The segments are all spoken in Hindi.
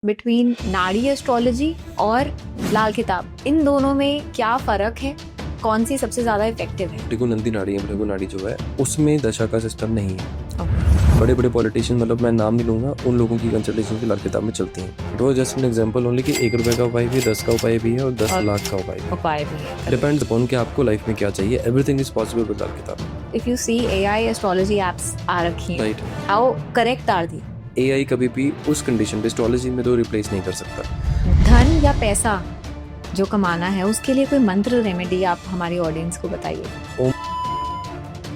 बिटवीन नाड़ी एस्ट्रोलॉजी और लाल किताब, इन दोनों में क्या फर्क है? कौन सी सबसे ज्यादा इफेक्टिव है? भृगु नंदी नाड़ी है, भृगु नाड़ी जो है उसमें दशा का सिस्टम नहीं है। बड़े बड़े पॉलिटिशियन, मतलब मैं नाम नहीं लूंगा, उन लोगों की कंसल्टेशन की लाल किताब में चलती हैं। It was just an example only कि 1 रुपए का उपाय भी है, 10 का उपाय भी है और 10 लाख का उपाय भी है। डिपेंड्स अपॉन कि आपको लाइफ में क्या चाहिए। Everything is possible with Lal Kitab. If you see AI astrology apps आ रखी हैं, right. How correct are they? AI कभी भी उस कंडीशन पे एस्ट्रोलॉजी में तो रिप्लेस नहीं कर सकता। धन या पैसा जो कमाना है उसके लिए कोई मंत्र रेमेडी आप हमारी ऑडियंस को बताइए।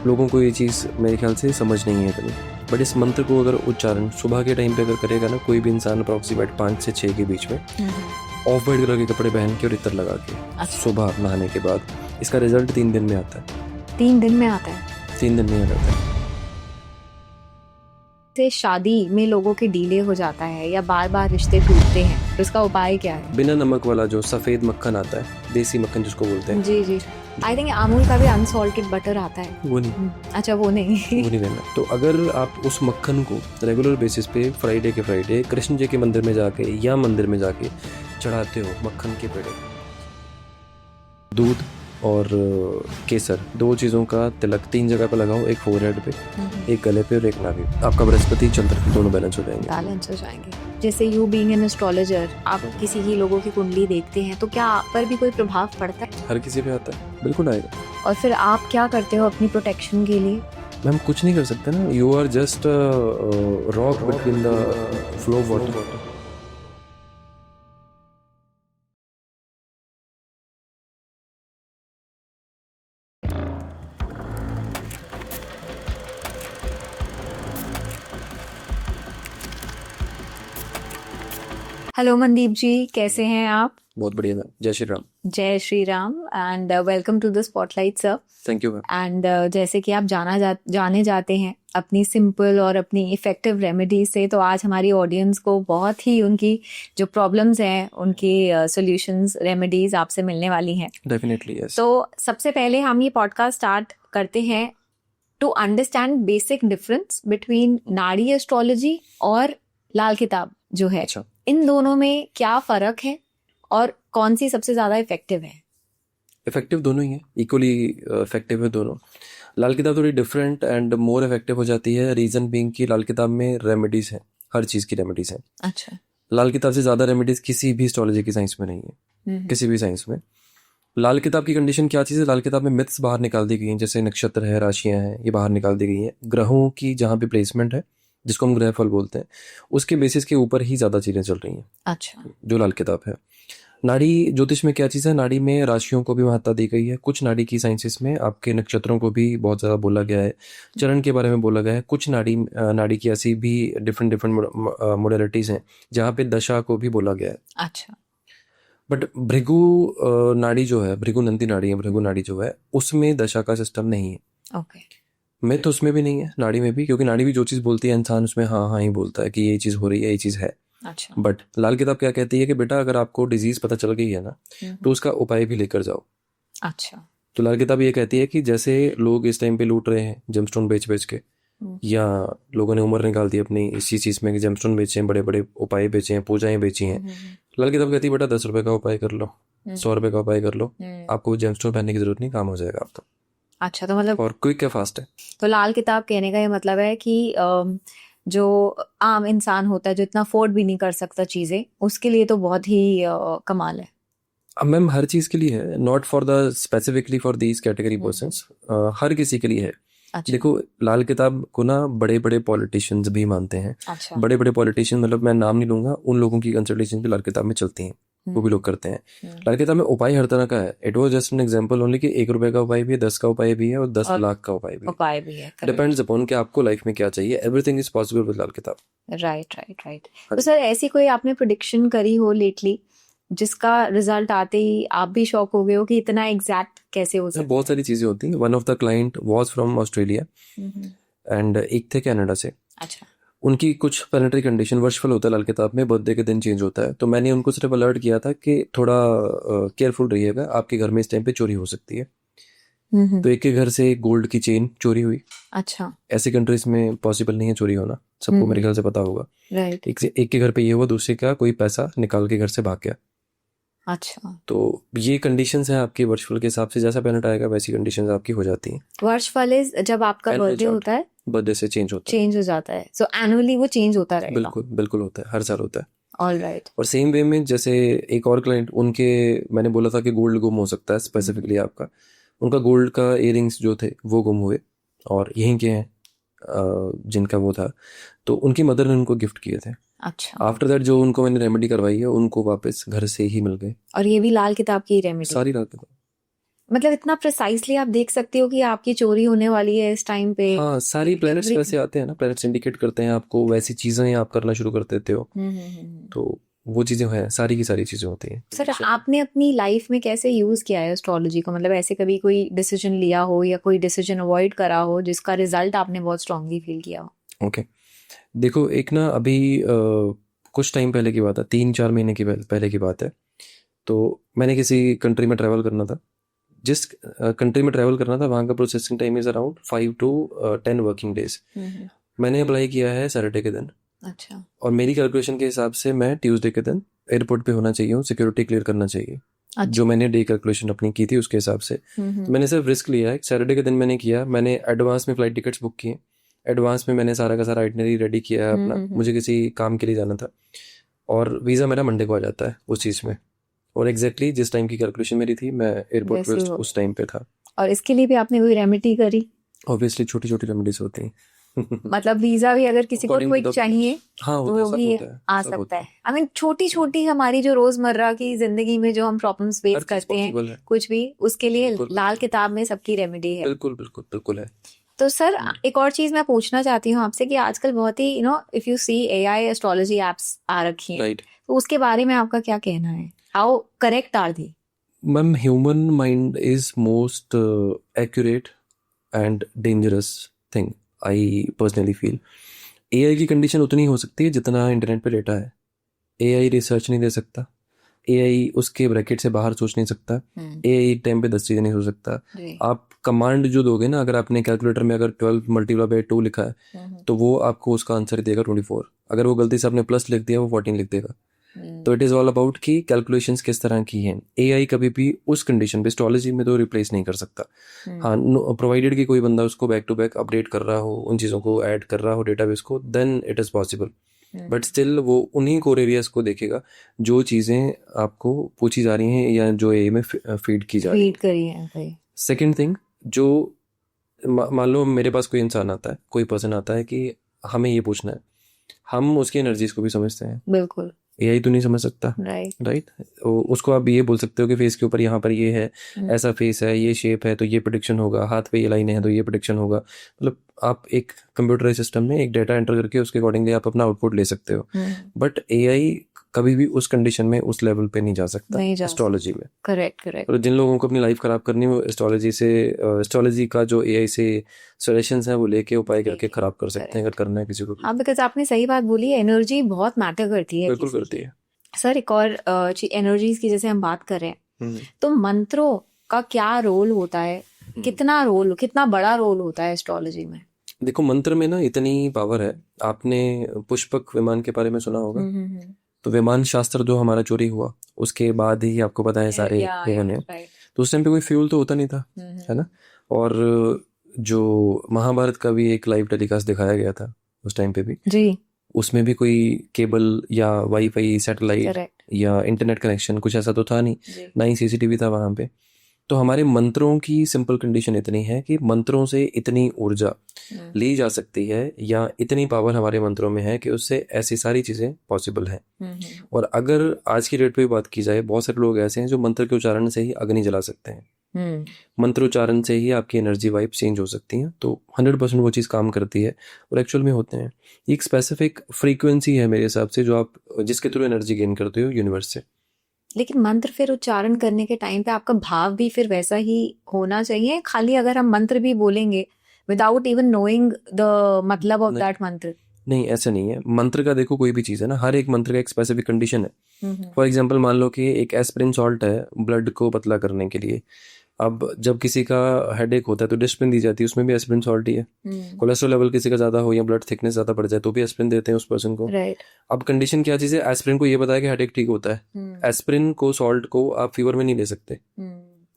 लोगों को ये चीज़ मेरे ख्याल से समझ नहीं है कभी, बट इस मंत्र को अगर उच्चारण सुबह के टाइम पे अगर करेगा ना कोई भी इंसान, अप्रॉक्सीमेट 5 से 6 के बीच में, ऑफ वाइट कलर के कपड़े पहन के और इत्र लगा के सुबह नहाने के बाद, इसका रिजल्ट 3 दिन में आता है। 3 दिन में आता है? 3 दिन में आ जाता है। से शादी में लोगों के डिले हो जाता है या बार बार रिश्ते टूटते हैं, तो इसका उपाय क्या है? बिना नमक वाला जो सफ़ेद मक्खन आता है, देसी मक्खन जिसको बोलते हैं, जी जी, आई थिंक अमूल का भी अनसॉल्टेड बटर आता है, वो नहीं, अच्छा वो नहीं वो नहीं लेना। तो अगर आप उस मक्खन को रेगुलर बेसिस पे फ्राइडे के फ्राइडे कृष्ण जी के मंदिर में जाके या मंदिर में जाके चढ़ाते हो, मक्खन के पेड़े, दूध और केसर, 2 चीज़ों का तिलक 3 जगह पे लगाओ, एक फोरहेड पे, एक गले पे और एक नाभि, आपका बृहस्पति चंद्र दोनों बैलेंस हो जाएंगे। बैलेंस हो जाएंगे। जैसे यू बीइंग एन एस्ट्रोलॉजर, आप किसी की लोगों की कुंडली देखते हैं तो क्या आप पर भी कोई प्रभाव पड़ता है? हर किसी पे आता है, बिल्कुल आएगा। और फिर आप क्या करते हो अपनी प्रोटेक्शन के लिए? मैम कुछ नहीं कर सकते ना, you are just rock between the flow of water. Hello Mandeep ji, कैसे हैं आप? बहुत बढ़िया मैम, जय श्री राम। जय Shri Ram and welcome to the spotlight sir. Thank you ma'am. And जैसे कि आप जाने जाते हैं अपनी सिंपल और अपनी इफेक्टिव रेमेडी से, तो आज हमारी ऑडियंस को बहुत ही उनकी जो प्रॉब्लम्स हैं उनकी सॉल्यूशंस, रेमेडीज आपसे मिलने वाली हैं। Definitely yes. तो सबसे पहले हम ये पॉडकास्ट स्टार्ट करते हैं to understand basic difference between nadi astrology और लाल किताब जो है। अच्छा, इन दोनों में क्या फर्क है और कौन सी सबसे ज्यादा इफेक्टिव है? इफेक्टिव दोनों ही है, इक्वली इफेक्टिव है दोनों। लाल किताब थोड़ी डिफरेंट एंड मोर इफेक्टिव हो जाती है, रीजन बीइंग कि लाल किताब में रेमेडीज हैं, हर चीज़ की रेमेडीज हैं। अच्छा। लाल किताब से ज़्यादा रेमेडीज किसी भी एस्ट्रोलॉजी की साइंस में नहीं है, किसी भी साइंस में। लाल किताब की कंडीशन क्या चीज़ है, लाल किताब में मिथ्स बाहर निकाल दी गई हैं, जैसे नक्षत्र है, राशियां हैं, ये बाहर निकाल दी गई हैं। ग्रहों की जहाँ पे प्लेसमेंट है, जिसको हम ग्रह फल बोलते हैं, उसके बेसिस के ऊपर ही ज़्यादा चीज़ें चल रही हैं। अच्छा। जो लाल किताब है। नाड़ी ज्योतिष में क्या चीज़ है, नाड़ी में राशियों को भी महत्ता दी गई है। कुछ नाड़ी की साइंसेस में आपके नक्षत्रों को भी बहुत ज़्यादा बोला गया है, चरण के बारे में बोला गया है। कुछ नाड़ी की ऐसी भी डिफरेंट मोडेलिटीज़ हैं जहाँ पे दशा को भी बोला गया है। अच्छा। बट भृगु नाड़ी जो है, भृगु नंदी नाड़ी है, भृगु नाड़ी जो है उसमें दशा का सिस्टम नहीं है। ओके। मिथ उसमें भी नहीं है, नाड़ी में भी, क्योंकि नाड़ी भी जो चीज़ बोलती है इंसान उसमें हाँ हाँ ही बोलता है कि ये चीज़ हो रही है, ये चीज़ है। अच्छा। बट लाल किताब क्या कहती है कि बेटा अगर आपको डिजीज पता चल गई है ना, तो उसका उपाय भी लेकर जाओ। अच्छा। तो लाल किताब ये कहती है कि जैसे लोग इस टाइम पे लूट रहे हैं जेमस्टोन बेच बेच के, या लोगों ने उम्र निकाल दी अपनी इसी चीज़ में कि जेमस्टोन बेचे हैं, बड़े बड़े उपाय बेचे हैं, पूजाएं बेची हैं। लाल किताब कहती है बेटा 10 रुपए का उपाय कर लो, 100 रुपए का उपाय कर लो, आपको जेमस्टोन पहनने की जरूरत नहीं, काम हो जाएगा आपका। अच्छा, तो मतलब और क्विक है, फास्ट है। तो लाल किताब कहने का ये मतलब है कि जो आम इंसान होता है जो इतना अफोर्ड भी नहीं कर सकता चीजें, उसके लिए तो बहुत ही कमाल है। अब मैम हर चीज़ के लिए है, not for the specifically for these category persons, हर किसी के लिए है। अच्छा। देखो लाल किताब को ना बड़े बड़े पॉलिटिशियंस भी मानते हैं। अच्छा। बड़े बड़े पॉलिटिशियन, मतलब मैं नाम नहीं लूंगा, उन लोगों की कंसल्टेशन भी लाल किताब में चलती हैं, वो भी लोग करते हैं। लाल किताब में उपाय हर तरह का है। It was just an example only कि 1 रुपए का उपाय भी है, 10 का उपाय भी है और 10 लाख का उपाय भी है। डिपेंड्स अपॉन कि आपको लाइफ में क्या चाहिए। Everything is possible with Lal किताब। Right right right. तो सर ऐसी कोई आपने प्रेडिक्शन करी हो लेटली जिसका रिजल्ट आते ही आप भी शॉक हो गए हो कि इतना एग्जैक्ट कैसे हो सकता? बहुत सारी चीजें होती हैं। One of the client was from Australia and एक थे कनाडा से। अच्छा। उनकी कुछ प्लानिटरी कंडीशन, वर्षफल होता है लाल किताब में, बर्थडे के दिन चेंज होता है। तो मैंने उनको सिर्फ अलर्ट किया था कि थोड़ा केयरफुल रहिएगा, आपके घर में इस टाइम पे चोरी हो सकती है। तो एक के घर से एक गोल्ड की चेन चोरी हुई। अच्छा। ऐसे कंट्रीज में पॉसिबल नहीं है चोरी होना, सबको मेरे ख्याल से पता होगा। राइट। एक के घर पे ये हुआ, दूसरे का कोई पैसा निकाल के घर से भाग गया। अच्छा। तो ये कंडीशंस हैं आपके वर्चुअल के हिसाब से, जैसा प्लैनेट आएगा वैसी कंडीशंस आपकी हो जाती हैं। वर्ष वाले जब आपका Annual बर्थडे chart, होता है बर्थडे से चेंज होता चेंज हो जाता है, सो एनुअली वो चेंज होता है। रहेगा। बिल्कुल बिल्कुल होता है, हर साल होता है। All right. और सेम वे में जैसे एक और क्लाइंट, उनके मैंने बोला था कि गोल्ड गुम हो सकता है स्पेसिफिकली आपका, उनका गोल्ड का इयरिंग्स जो थे वो गुम हुए और यहीं के हैं जिनका वो था, तो उनकी मदर ने उनको गिफ्ट किए थे। अच्छा। आफ्टर दैट जो उनको मैंने रेमेडी करवाई है उनको वापस घर से ही मिल गए। और ये भी लाल किताब की रेमेडी? सारी रात। मतलब इतना प्रिसाइसली आप देख सकते हो कि आपकी चोरी होने वाली है इस टाइम पे। हाँ, सारी प्लैनेट्स वैसे आते हैं ना, प्लैनेट्स इंडिकेट करते हैं आपको, वैसी चीजें आप करना शुरू कर देते हो। तो वो चीजें हैं, सारी की सारी चीजें होती हैं। सर आपने अपनी लाइफ में कैसे यूज किया है एस्ट्रोलॉजी को? मतलब ऐसे कभी कोई डिसीजन लिया हो या कोई डिसीजन अवॉइड करा हो जिसका रिजल्ट आपने बहुत स्ट्रांगली फील किया हो? ओके, देखो एक ना अभी कुछ टाइम पहले की बात है, 3-4 महीने की पहले की बात है। तो मैंने किसी कंट्री में ट्रैवल करना था। जिस कंट्री में ट्रैवल करना था वहाँ का processing time is around 5 to 10 working days. मैंने अप्लाई किया है सैटरडे के दिन। अच्छा। और मेरी कैलकुलेशन के हिसाब से मैं ट्यूसडे के दिन एयरपोर्ट पे होना चाहिए, सिक्योरिटी क्लियर करना चाहिए। अच्छा। जो मैंने डे कैलकुलेशन अपनी की थी उसके हिसाब से। तो मैंने सिर्फ रिस्क लिया है। सैटरडे के दिन मैंने किया, मैंने एडवांस में फ्लाइट टिकट्स बुक किए, एडवांस में मैंने सारा का सारा आइटनरी रेडी किया है अपना, मुझे किसी काम के लिए जाना था और वीज़ा मेरा मंडे को आ जाता है उस चीज़ में। और एग्जैक्टली जिस टाइम की कैलकुलेशन मेरी थी मैं एयरपोर्ट पे उस टाइम पे था। और इसके लिए भी आपने कोई रेमेडी करी? ऑब्वियसली छोटी छोटी रेमेडीज होती हैं। मतलब वीजा भी अगर किसी को कोई चाहिए हाँ, तो वो भी आ सकता है। आई मीन छोटी छोटी हमारी जो रोजमर्रा की जिंदगी में जो हम प्रॉब्लम्स फेस करते हैं कुछ भी, उसके लिए लाल किताब में सबकी रेमेडी है। बिल्कुल बिल्कुल बिल्कुल है। तो सर एक और चीज मैं पूछना चाहती हूँ आपसे कि आजकल बहुत ही if you see AI astrology apps आ रखी हैं, तो उसके बारे में आपका क्या कहना है? How correct are they? Ma'am, human mind is most accurate and dangerous thing, I personally feel. AI की कंडीशन उतनी हो सकती है जितना इंटरनेट पे डेटा है। AI रिसर्च नहीं दे सकता, AI उसके ब्रैकेट से बाहर सोच नहीं सकता, AI एक टाइम पे 10 चीजें नहीं सोच सकता। आप कमांड जो दोगे ना, अगर आपने कैलकुलेटर में अगर 12 मल्टीप्लाई बाय 2 लिखा है तो वो आपको उसका आंसर देगा 24। अगर वो गलती से आपने प्लस लिख दिया वो 14 लिख देगा। तो इट इज ऑल अबाउट कि कैलकुलेशंस किस तरह की हैं। AI कभी भी उस कंडीशन पे एस्ट्रोलॉजी में तो रिप्लेस नहीं कर सकता। हाँ, प्रोवाइडेड कि कोई बंदा उसको बैक टू बैक अपडेट कर रहा हो, उन चीज़ों को ऐड कर रहा हो डेटाबेस को, then it is possible. But still वो उन्हीं कोर एरियाज को देखेगा जो चीज़ें आपको पूछी जा रही हैं या जो AI में फीड की जा रही है। सेकेंड थिंग, जो मान लो मेरे पास कोई इंसान आता है, कोई पर्सन आता है कि हमें ये पूछना है, हम उसकी एनर्जीज को भी समझते हैं। बिल्कुल। AI तो नहीं समझ सकता। राइट। उसको आप ये बोल सकते हो कि फेस के ऊपर यहाँ पर ये है, ऐसा फेस है, ये शेप है तो ये प्रेडिक्शन होगा, हाथ पे ये लाइन है तो ये प्रेडिक्शन होगा। मतलब आप एक कंप्यूटराइज सिस्टम में एक डेटा एंटर करके उसके अकॉर्डिंगली आप अपना आउटपुट ले सकते हो। बट AI कभी भी उस कंडीशन में उस लेवल पे नहीं जा सकता एस्ट्रोलॉजी में। करेक्ट। और जिन लोगों को अपनी लाइफ खराब करनी हो एस्ट्रोलॉजी का जो AI से सजेशंस हैं वो लेके उपाय करके खराब कर सकते हैं अगर करना है किसी को। हाँ, बिकॉज आपने सही बात बोली है, एनर्जी बहुत मैटर करती है। बिल्कुल करती है। सर एक और एनर्जीज की जैसे हम बात कर रहे हैं, तो मंत्रों का क्या रोल होता है? कितना बड़ा रोल होता है एस्ट्रोलॉजी में? देखो, मंत्र में ना इतनी पावर है। आपने पुष्पक विमान के बारे में सुना होगा। तो विमान शास्त्र जो हमारा चोरी हुआ उसके बाद ही आपको पता है सारे ये बने। तो उस टाइम पे कोई फ्यूल तो होता नहीं था, है ना। और जो महाभारत का भी एक लाइव टेलीकास्ट दिखाया गया था उस टाइम पे भी जी, उसमें भी कोई केबल या वाईफाई सैटेलाइट या इंटरनेट कनेक्शन कुछ ऐसा तो था नहीं, ना ही CCTV था वहां पे। तो हमारे मंत्रों की सिंपल कंडीशन इतनी है कि मंत्रों से इतनी ऊर्जा ली जा सकती है या इतनी पावर हमारे मंत्रों में है कि उससे ऐसी सारी चीजें पॉसिबल हैं। और अगर आज की डेट पे बात की जाए, बहुत सारे लोग ऐसे हैं जो मंत्र के उच्चारण से ही अग्नि जला सकते हैं। मंत्रोच्चारण से ही आपकी एनर्जी वाइब चेंज हो सकती है। तो 100% वो चीज़ काम करती है और एक्चुअल में होते हैं। एक स्पेसिफिक फ्रीक्वेंसी है मेरे हिसाब से जो आप जिसके थ्रू एनर्जी गेन करते हो यूनिवर्स से। लेकिन मंत्र फिर उच्चारण करने के टाइम पे आपका भाव भी फिर वैसा ही होना चाहिए? खाली अगर हम मंत्र भी बोलेंगे विदाउट इवन नोइंग द मतलब ऑफ दैट मंत्र? नहीं, ऐसा नहीं है। मंत्र का देखो, कोई भी चीज़ है ना, हर एक मंत्र का एक स्पेसिफिक कंडीशन है। फॉर एग्जाम्पल मान लो कि एक एस्पिरिन सॉल्ट है ब्लड को पतला करने के लिए, अब जब किसी का हेडेक होता है तो डिस्प्रिन दी जाती है, उसमें भी एस्पिरिन सॉल्ट ही है। कोलेस्ट्रॉल लेवल किसी का ज़्यादा हो या ब्लड थिकनेस ज़्यादा बढ़ जाए तो भी एस्पिरिन देते हैं उस पर्सन को। राइट। अब कंडीशन क्या चीज़ है, एस्पिरिन को ये बताया कि हेडेक ठीक होता है, एस्पिरिन को सॉल्ट को आप फीवर में नहीं ले सकते,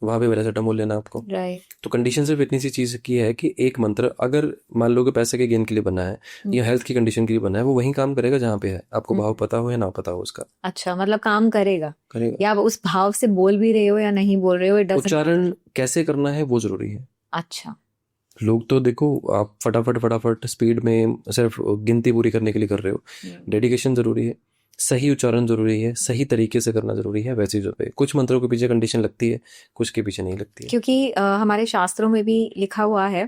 वहाँ पे पैरासीटामोल लेना आपको। राइट। तो कंडीशन सिर्फ इतनी सी चीज़ की है कि एक मंत्र अगर मान लो कि पैसे के गेन के लिए बना है या हेल्थ की कंडीशन के लिए बना है, वो वहीं काम करेगा जहाँ पे है, आपको भाव पता हो या ना पता हो उसका। अच्छा, मतलब काम करेगा करेगा। या आप उस भाव से बोल भी रहे हो या नहीं बोल रहे हो, it doesn't उच्चारण matter। कैसे करना है वो जरूरी है। अच्छा। लोग तो देखो आप फटाफट स्पीड में सिर्फ गिनती पूरी करने के लिए कर रहे हो, डेडिकेशन जरूरी है, सही उच्चारण जरूरी है, सही तरीके से करना जरूरी है। वैसे जो पे कुछ मंत्रों के पीछे कंडीशन लगती है, कुछ के पीछे नहीं लगती है। क्योंकि हमारे शास्त्रों में भी लिखा हुआ है,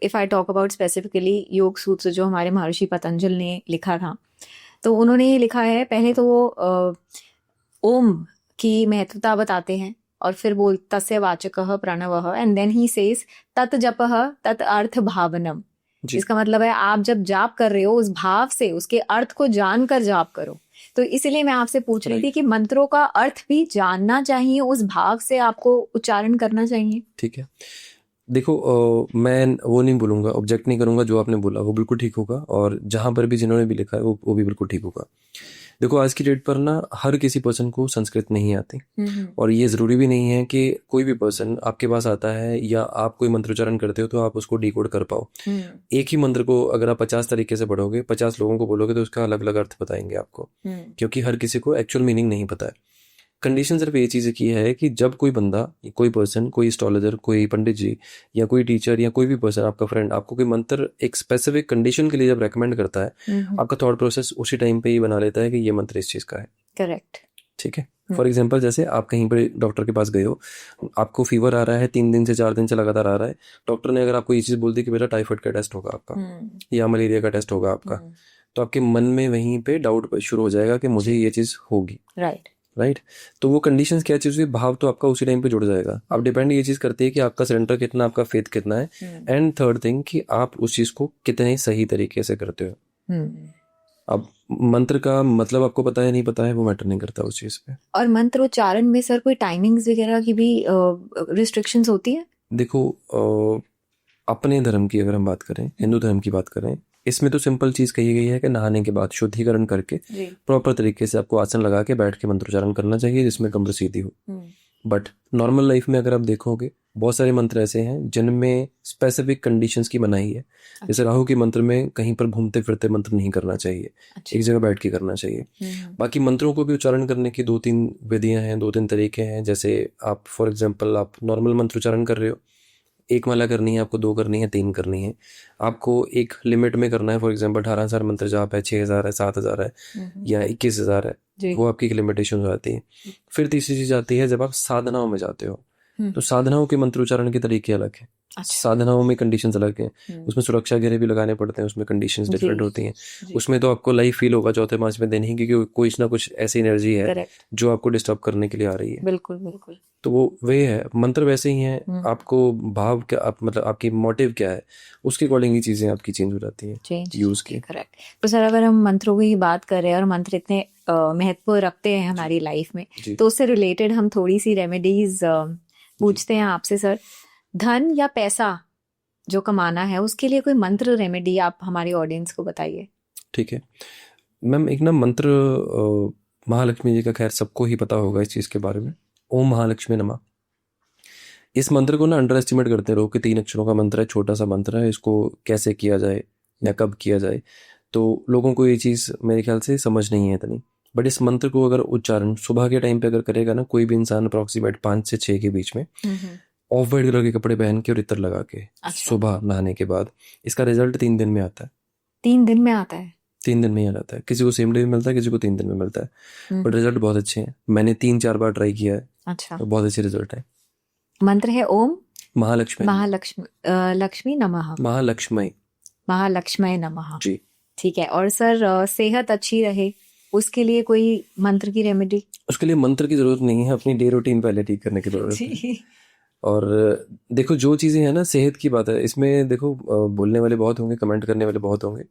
if I talk about specifically योग सूत्र जो हमारे महर्षि पतंजल ने लिखा था, तो उन्होंने ये लिखा है, पहले तो वो ओम की महत्वता बताते हैं और फिर बोल तस्य वाचकः प्रणवः एंड देन ही सेज तत् जपः तत् अर्थ भावनम। इसका मतलब है आप जब जाप कर रहे हो उस भाव से उसके अर्थ को जानकर जाप करो। तो इसलिए मैं आपसे पूछ रही थी कि मंत्रों का अर्थ भी जानना चाहिए, उस भाव से आपको उच्चारण करना चाहिए। ठीक है, देखो मैं वो नहीं बोलूँगा, ऑब्जेक्ट नहीं करूँगा, जो आपने बोला वो बिल्कुल ठीक होगा और जहाँ पर भी जिन्होंने भी लिखा है वो भी बिल्कुल ठीक होगा। देखो आज की डेट पर ना हर किसी पर्सन को संस्कृत नहीं आती और ये ज़रूरी भी नहीं है कि कोई भी पर्सन आपके पास आता है या आप कोई मंत्रोच्चारण करते हो तो आप उसको डिकोड कर पाओ। एक ही मंत्र को अगर आप 50 तरीके से पढ़ोगे, 50 लोगों को बोलोगे तो उसका अलग अलग अर्थ बताएंगे आपको, क्योंकि हर किसी को एक्चुअल मीनिंग नहीं पता है। कंडीशन सिर्फ ये चीज़ की है कि जब कोई बंदा, कोई पर्सन, कोई एस्ट्रोलॉजर, कोई पंडित जी या कोई टीचर या कोई भी पर्सन, आपका फ्रेंड आपको कोई मंत्र एक स्पेसिफिक कंडीशन के लिए जब रेकमेंड करता है, आपका थॉट प्रोसेस उसी टाइम पे ही बना लेता है कि ये मंत्र इस चीज़ का है। करेक्ट। ठीक है, फॉर एग्जाम्पल जैसे आप कहीं पर डॉक्टर के पास गए हो, आपको फीवर आ रहा है 3 दिन से 4 दिन से लगातार आ रहा है, डॉक्टर ने अगर आपको ये चीज़ बोल दी कि बेटा टाइफाइड का टेस्ट होगा आपका या मलेरिया का टेस्ट होगा आपका, तो आपके मन में वहीं पे डाउट शुरू हो जाएगा कि मुझे ये चीज़ होगी। राइट। तो वो कंडीशंस क्या चीज़ हुई, भाव तो आपका उसी टाइम पे जुड़ जाएगा। अब डिपेंड ये चीज़ करती है कि आपका सरेंडर कितना, आपका फेथ कितना है, एंड थर्ड थिंग कि आप उस चीज़ को कितने सही तरीके से करते हो। अब मंत्र का मतलब आपको पता है नहीं पता है वो मैटर नहीं करता उस चीज़ पे। और मंत्र उच्चारण में सर कोई टाइमिंग्स वगैरह की भी रिस्ट्रिक्शंस होती है? देखो अपने धर्म की अगर हम बात करें, हिंदू धर्म की बात करें, इसमें तो सिंपल चीज़ कही गई है कि नहाने के बाद शुद्धिकरण करके प्रॉपर तरीके से आपको आसन लगा के बैठ के मंत्रोच्चारण करना चाहिए जिसमें कब्र सीधी हो। बट नॉर्मल लाइफ में अगर आप देखोगे बहुत सारे मंत्र ऐसे हैं जिनमें स्पेसिफिक कंडीशंस की मनाही है। जैसे राहु के मंत्र में कहीं पर घूमते फिरते मंत्र नहीं करना चाहिए, एक जगह बैठ के करना चाहिए। बाकी मंत्रों को भी उच्चारण करने की 2-3 विधियां हैं, 2-3 तरीके हैं। जैसे आप फॉर एग्जाम्पल आप नॉर्मल मंत्र उच्चारण कर रहे हो, 1 माला करनी है आपको, 2 करनी है, 3 करनी है, आपको एक लिमिट में करना है। फॉर एग्जांपल 18,000 मंत्र जाप है, 6,000 है, 7,000 है या 21,000 है, वो आपकी एक लिमिटेशन हो जाती है। फिर तीसरी चीज आती है जब आप साधनाओं में जाते हो, तो साधनाओं के मंत्र उच्चारण के तरीके अलग हैं। साधनाओं में कंडीशंस अलग हैं, उसमें सुरक्षा घेरे भी लगाने पड़ते हैं, उसमें कंडीशंस डिफरेंट होती हैं। उसमें तो आपको लाइफ फील होगा चौथे 5वें दिन ही, क्योंकि कुछ ना कुछ ऐसी एनर्जी है जो आपको डिस्टर्ब करने के लिए आ रही है। बिल्कुल बिल्कुल। तो वो वे है, मंत्र वैसे ही हैं। आपको भाव क्या, आप मतलब आपकी मोटिव क्या है, उसके अकॉर्डिंग ही चीजें आपकी चेंज हो जाती हैं यूज की। करेक्ट। तो सर अगर हम मंत्रों की बात कर रहे हैं और मंत्र इतने महत्व रखते हैं हमारी लाइफ में, तो उससे रिलेटेड हम थोड़ी सी रेमेडीज पूछते हैं आपसे सर। धन या पैसा जो कमाना है उसके लिए कोई मंत्र रेमेडी आप हमारी ऑडियंस को बताइए। ठीक है मैम, एक ना मंत्र महालक्ष्मी जी का, खैर सबको ही पता होगा इस चीज़ के बारे में, ओम महालक्ष्मी नमः। इस मंत्र को ना अंडर एस्टिमेट करते रहो कि 3 अक्षरों का मंत्र है, छोटा सा मंत्र है, इसको कैसे किया जाए या कब किया जाए, तो लोगों को ये चीज़ मेरे ख्याल से समझ नहीं है इतनी। बट इस मंत्र को अगर उच्चारण सुबह के टाइम पे अगर करेगा ना कोई भी इंसान, अप्रॉक्सीमेट 5 से 6 के बीच में, ऑफ वाइट कलर के कपड़े पहन के और इत्र लगा के, सुबह नहाने के बाद, इसका रिजल्ट 3 दिन में आता है। 3 दिन में आता है? 3 दिन में ही आ जाता है। किसी को सेम डे में मिलता है, किसी को 3 दिन में मिलता है, बट रिजल्ट बहुत अच्छे हैं। मैंने 3-4 बार ट्राई किया है। अच्छा। तो बहुत अच्छे रिजल्ट है। मंत्र है ओम महालक्ष्मी लक्ष्मी नमः। महालक्ष्मी नमः जी। ठीक है। और सर सेहत अच्छी रहे उसके लिए कोई मंत्र की रेमेडी? उसके लिए मंत्र की जरूरत नहीं है, अपनी डे रूटीन पहले ठीक करने की जरूरत है। और देखो जो चीज़ें हैं ना, सेहत की बात है, इसमें देखो बोलने वाले बहुत होंगे, कमेंट करने वाले बहुत होंगे।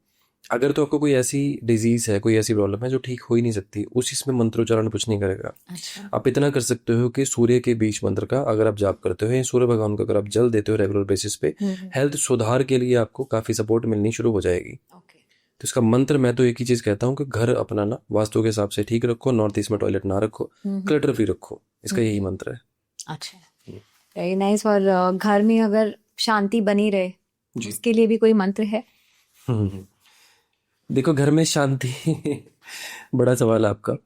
अगर तो आपको कोई ऐसी डिजीज है, कोई ऐसी प्रॉब्लम है जो ठीक हो ही नहीं सकती, उस चीज में मंत्रोच्चारण कुछ नहीं करेगा। अच्छा। आप इतना कर सकते हो कि सूर्य के बीज मंत्र का अगर आप जाप करते हो या सूर्य भगवान को अगर आप जल देते हो रेगुलर बेसिस पे, हेल्थ सुधार के लिए आपको काफी सपोर्ट मिलनी शुरू हो जाएगी। ओके। तो इसका मंत्र मैं तो एक ही चीज कहता हूँ कि घर अपना ना वास्तु के हिसाब से ठीक रखो, नॉर्थ ईस्ट में टॉयलेट ना रखो, क्लटर फ्री रखो, इसका यही मंत्र है। अच्छा, वेरी नाइस। और घर में अगर शांति बनी रहे जी। उसके लिए भी कोई मंत्र है? देखो, घर में शांति बड़ा सवाल है आपका।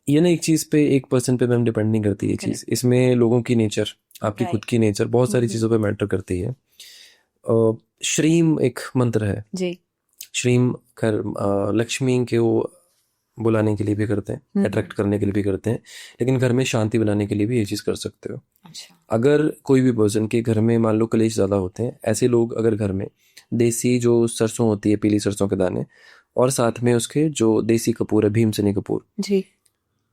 ये ना एक चीज पे, एक पर्सन पे मैम डिपेंड नहीं करती ये चीज, इसमें लोगों की नेचर, आपकी खुद की नेचर, बहुत सारी चीजों पे मैटर करती है। श्रीम एक मंत्र है जी। श्रीम खैर लक्ष्मी के वो बुलाने के लिए भी करते हैं, अट्रैक्ट करने के लिए भी करते हैं, लेकिन घर में शांति बनाने के लिए भी ये चीज कर सकते हो। अच्छा। अगर कोई भी पर्सन के घर में मान लो कलेश ज्यादा होते हैं, ऐसे लोग अगर घर में देसी जो सरसों होती है, पीली सरसों के दाने, और साथ में उसके जो देसी कपूर है, भीमसेनी कपूर, जी,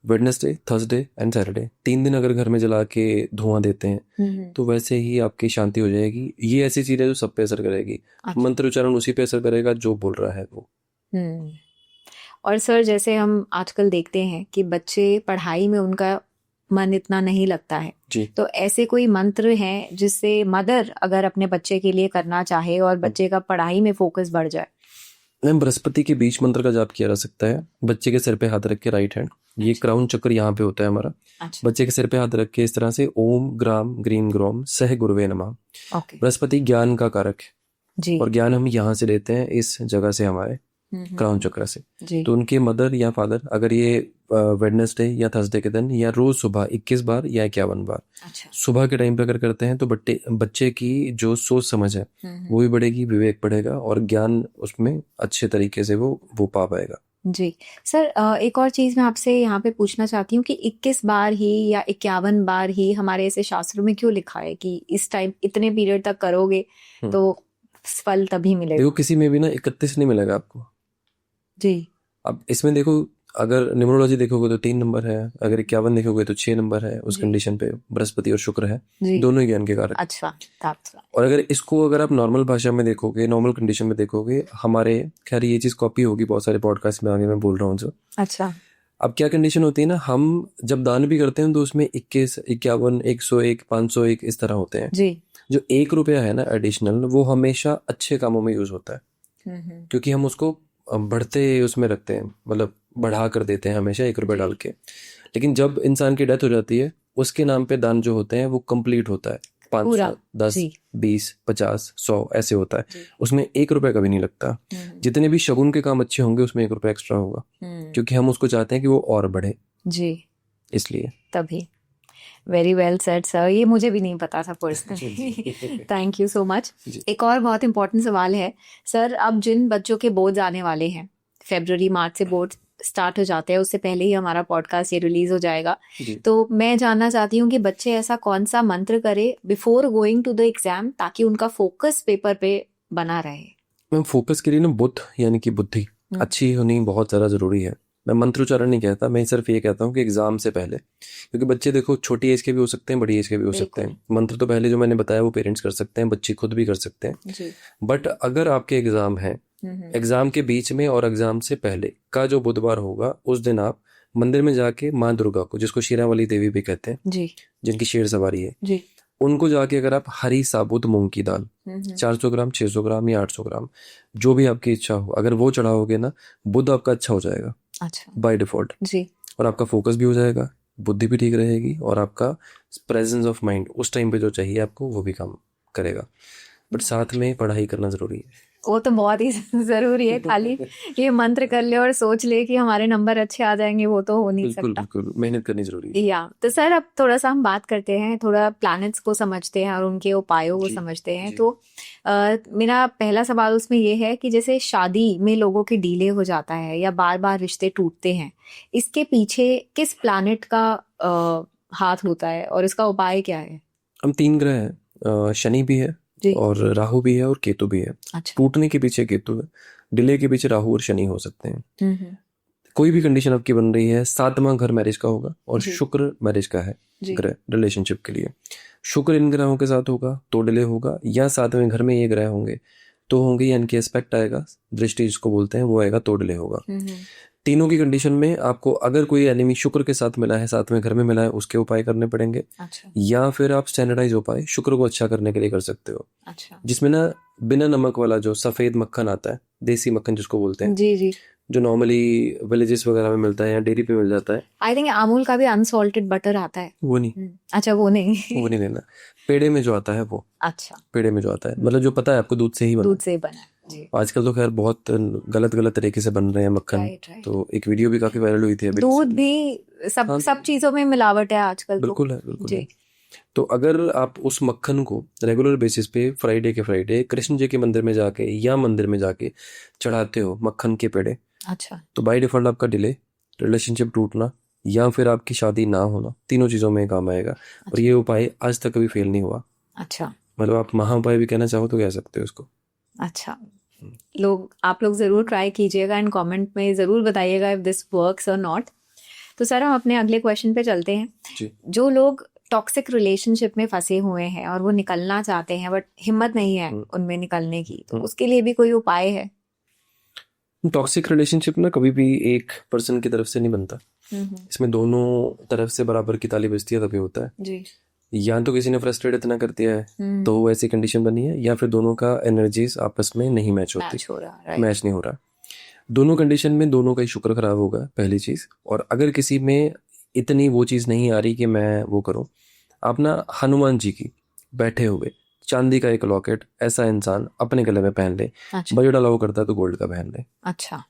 वेडनेसडे, थर्सडे एंड सैटरडे 3 दिन अगर घर में जला के धुआं देते हैं तो वैसे ही आपकी शांति हो जाएगी। ये ऐसी चीज है जो सब पे असर करेगी। अच्छा। मंत्र उच्चारण उसी पे असर करेगा जो बोल रहा है वो। और सर, जैसे हम आजकल देखते हैं कि बच्चे पढ़ाई में उनका मन इतना नहीं लगता है जी। तो ऐसे कोई मंत्र हैं जिससे मदर अगर अपने बच्चे के लिए करना चाहे और बच्चे का पढ़ाई में फोकस बढ़ जाए? मैम, बृहस्पति के बीच मंत्र का जाप किया जा सकता है। बच्चे के सिर पे हाथ रख के, राइट हैंड, ये क्राउन चक्र यहाँ पे होता है हमारा। अच्छा। बच्चे के सिर पे हाथ रख के इस तरह से ओम ग्राम ग्रीम ग्रोम सह गुरुवे नमः। ओके। बृहस्पति ज्ञान का कारक है जी। और ज्ञान हम यहाँ से लेते हैं, इस जगह से, हमारे क्राउन चक्र से। जी। तो उनके मदर या फादर अगर ये वेडनेसडे या थर्सडे के दिन या रोज सुबह 21 बार या 51 बार अच्छा। सुबह के टाइम पे अगर करते हैं तो बच्चे की जो सोच समझ है वो भी बढ़ेगी, विवेक बढ़ेगा और ज्ञान उसमें अच्छे तरीके से वो पा पाएगा। जी सर, एक और चीज मैं आपसे यहाँ पे पूछना चाहती हूँ कि 21 बार ही या 51 बार ही हमारे ऐसे शास्त्रों में क्यों लिखा है कि इस टाइम इतने पीरियड तक करोगे तो फल तभी मिलेगा? देखो, किसी में भी ना 31 नहीं मिलेगा आपको जी। अब इसमें देखो, अगर न्यूमरोलॉजी देखोगे तो 3 नंबर है, अगर 51 देखोगे तो 6 नंबर है। उस कंडीशन पे बृहस्पति और शुक्र है, दोनों ही ज्ञान के कारक। अच्छा, और अगर आप नॉर्मल भाषा में देखोगे, नॉर्मल कंडीशन में देखोगे, हमारे, खैर ये चीज कॉपी होगी बहुत सारे पॉडकास्ट में आगे मैं बोल रहा हूँ जो। अच्छा। अब क्या कंडीशन होती है ना, हम जब दान भी करते हैं तो उसमें 21, 51, 101, 501 इस तरह होते हैं जी। जो 1 रुपया है ना एडिशनल, वो हमेशा अच्छे कामों में यूज होता है क्योंकि हम उसको बढ़ते उसमें रखते हैं, मतलब बढ़ा कर देते हैं हमेशा 1 रुपया डाल के। लेकिन जब इंसान की डेथ हो जाती है उसके नाम पे दान जो होते हैं वो कंप्लीट होता है, 500, 10, 20, 50, 100 ऐसे होता है, उसमें 1 रुपया कभी नहीं लगता। जितने भी शगुन के काम अच्छे होंगे उसमें 1 रुपया एक्स्ट्रा होगा क्योंकि हम उसको चाहते हैं कि वो और बढ़े जी, इसलिए। तभी वेरी वेल सेड सर, ये मुझे भी नहीं पता था personally. Thank you so much. एक और बहुत इंपॉर्टेंट सवाल है सर, अब जिन बच्चों के बोर्ड आने वाले हैं, फरवरी मार्च से बोर्ड स्टार्ट हो जाते हैं, उससे पहले ही हमारा पॉडकास्ट ये रिलीज हो जाएगा, तो मैं जानना चाहती हूँ कि बच्चे ऐसा कौन सा मंत्र करे before going to the exam ताकि उनका फोकस पेपर पे बना रहे? मैम, फोकस के लिए ना बुद्ध यानी कि बुद्धि अच्छी होनी बहुत ज़्यादा ज़रूरी है। मैं मंत्र उच्चारण नहीं कहता, मैं सिर्फ ये कहता हूँ कि एग्जाम से पहले, क्योंकि बच्चे देखो छोटी एज के भी हो सकते हैं, बड़ी एज के भी हो सकते हैं। मंत्र तो पहले जो मैंने बताया वो पेरेंट्स कर सकते हैं, बच्चे खुद भी कर सकते हैं। बट अगर आपके एग्जाम है, एग्जाम के बीच में और एग्जाम से पहले का जो बुधवार होगा उस दिन आप मंदिर में जाके माँ दुर्गा को, जिसको शेरावाली देवी भी कहते हैं जी, जिनकी शेर सवारी है जी, उनको जाके अगर आप हरी साबुत मूंग की दाल 400 ग्राम, 600 ग्राम या 800 ग्राम जो भी आपकी इच्छा हो, अगर वो चढ़ाओगे ना, बुध आपका अच्छा हो जाएगा। अच्छा, बाय डिफॉल्ट जी। और आपका फोकस भी हो जाएगा, बुद्धि भी ठीक रहेगी और आपका प्रेजेंस ऑफ माइंड उस टाइम पे जो चाहिए आपको वो भी काम करेगा। बट साथ में पढ़ाई करना जरूरी है। वो तो बहुत ही जरूरी है, खाली ये मंत्र कर ले और सोच ले कि हमारे नंबर अच्छे आ जाएंगे वो तो हो नहीं सकता। बिल्कुल मेहनत करनी जरूरी है। या तो सर, अब थोड़ा सा हम बात करते हैं, थोड़ा प्लैनेट्स को समझते हैं और उनके उपायों को समझते हैं। तो मेरा पहला सवाल उसमें ये है कि जैसे शादी में लोगों के डिले हो जाता है या बार बार रिश्ते टूटते हैं, इसके पीछे किस प्लैनेट का हाथ होता है और इसका उपाय क्या है? हम 3 ग्रह हैं, शनि भी है और राहु भी है और केतु भी है। अच्छा। टूटने के पीछे केतु है, डिले के पीछे राहु और शनि हो सकते हैं। कोई भी कंडीशन आपकी बन रही है, 7वां घर मैरिज का होगा और शुक्र मैरिज का है ग्रह रिलेशनशिप के लिए। शुक्र इन ग्रहों के साथ होगा तो डिले होगा, या 7वें घर में ये ग्रह होंगे तो होंगे यानी कि एस्पेक्ट आएगा, दृष्टि जिसको बोलते हैं वो आएगा, तोड़ले होगा। तीनों की कंडीशन में आपको अगर कोई एनिमी शुक्र के साथ मिला है, साथ में घर में मिला है, उसके उपाय करने पड़ेंगे। अच्छा। या फिर आप स्टैंडर्डाइज उपाय शुक्र को अच्छा करने के लिए कर सकते हो। अच्छा। जिसमें ना बिना नमक वाला जो सफेद मक्खन आता है, देसी मक्खन जिसको बोलते हैं, जी जी, जो नॉर्मली विलेजेस वगैरह में मिलता है या डेयरी पे मिल जाता है। आई थिंक अमूल का भी अनसॉल्टेड बटर आता है। वो नहीं, अच्छा वो नहीं वो नहीं लेना। पेड़े में जो आता है वो, अच्छा, पेड़े में जो आता है, मतलब जो पता है आपको दूध से ही बना दूध से बना है। जी। आजकल तो खैर बहुत गलत गलत तरीके से बन रहे हैं मक्खन। राइट। तो एक वीडियो भी काफी वायरल हुई थी अभी। दूध भी सब हाँ, सब चीजों में मिलावट है आजकल तो। बिल्कुल है, बिल्कुल है। जी। तो अगर आप उस मक्खन को रेगुलर बेसिस पे फ्राइडे के फ्राइडे कृष्ण जी के मंदिर में जाके या मंदिर में जाके चढ़ाते हो मक्खन के पेड़े, अच्छा। तो बाय डिफॉल्ट आपका डिले, रिलेशनशिप टूटना या फिर आपकी शादी ना होना, तीनों चीजों में काम आएगा। और ये उपाय आज तक कभी फेल नहीं हुआ। अच्छा। मतलब आप महा उपाय भी कहना चाहो तो कह सकते हो इसको। अच्छा, आप लोग जरूर ट्राई कीजिएगा एंड कमेंट में जरूर बताइएगा इफ दिस वर्क्स और नॉट। तो सर हम अपने अगले क्वेश्चन पे चलते हैं जी। जो लोग टॉक्सिक रिलेशनशिप में फंसे हुए हैं और वो निकलना चाहते हैं बट हिम्मत नहीं है उनमें निकलने की, तो उसके लिए भी कोई उपाय है? टॉक्सिक रिलेशनशिप ना कभी भी एक पर्सन की तरफ से नहीं बनता। इसमें दोनों तरफ से बराबर की ताली बजती है तभी होता है जी। या तो किसी ने फ्रस्ट्रेट इतना कर दिया है तो ऐसी कंडीशन बनी है, या फिर दोनों का एनर्जीज आपस में नहीं मैच होती, मैच नहीं हो रहा। दोनों कंडीशन में दोनों का ही शुक्र खराब होगा पहली चीज। और अगर किसी में इतनी वो चीज नहीं आ रही कि मैं वो करूं, आप ना हनुमान जी की बैठे हुए चांदी का एक लॉकेट ऐसा इंसान अपने गले में पहन ले। अच्छा। बजट अलाउ करता है तो गोल्ड का पहन ले। अच्छा।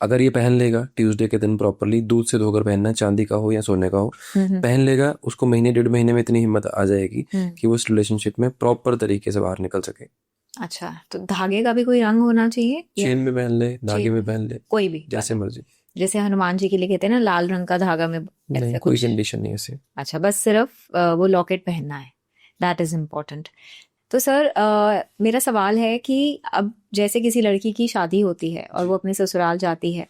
अगर ये पहन लेगा ट्यूसडे के दिन प्रॉपरली, दूध से धोकर पहनना, चांदी का हो या सोने का हो, पहन लेगा, उसको महीने डेढ़ महीने में इतनी हिम्मत आ जाएगी कि वो इस रिलेशनशिप में प्रॉपर तरीके से बाहर निकल सके। अच्छा, तो धागे का भी कोई रंग होना चाहिए? चेन में पहन ले, धागे में पहन ले, कोई भी जैसे मर्जी। जैसे हनुमान जी के लिए कहते हैं ना लाल रंग का धागा में, नहीं, कोई कंडीशन नहीं ऐसे। अच्छा, बस सिर्फ वो लॉकेट पहनना है, दैट इज इम्पोर्टेंट। तो सर मेरा सवाल है कि अब जैसे किसी लड़की की शादी होती है और वो अपने ससुराल जाती है,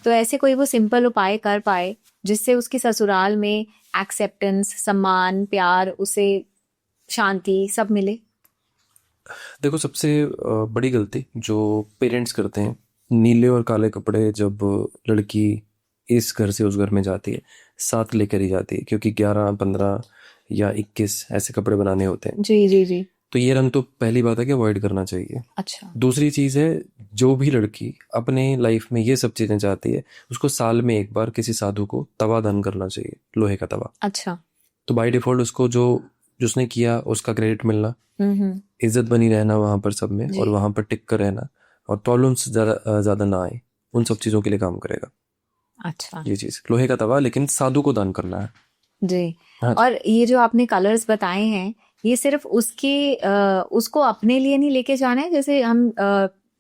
तो ऐसे कोई वो सिंपल उपाय कर पाए जिससे उसकी ससुराल में एक्सेप्टेंस, सम्मान, प्यार, उसे शांति सब मिले? देखो, सबसे बड़ी गलती जो पेरेंट्स करते हैं, नीले और काले कपड़े जब लड़की इस घर से उस घर में जाती है साथ लेकर ही जाती है, क्योंकि 11, 15 या 21 ऐसे कपड़े बनाने होते हैं। जी जी जी। तो ये रंग तो पहली बात है कि अवॉइड करना चाहिए। अच्छा। दूसरी चीज़ है, जो भी लड़की अपने लाइफ में ये सब चीज़ें चाहती है उसको साल में एक बार किसी साधु को तवा दान करना चाहिए, लोहे का तवा। अच्छा। तो बाय डिफॉल्ट उसको जो जिसने किया उसका क्रेडिट मिलना, इज्जत बनी रहना वहां पर सब में, और वहां पर टिक कर रहना, और प्रॉब्लम्स ज्यादा ना आए, उन सब चीजों के लिए काम करेगा। अच्छा। ये चीज लोहे का तवा, लेकिन साधु को दान करना है जी। हाँ। और ये जो आपने कलर्स बताए हैं, ये सिर्फ उसको अपने लिए नहीं लेके जाना है, जैसे हम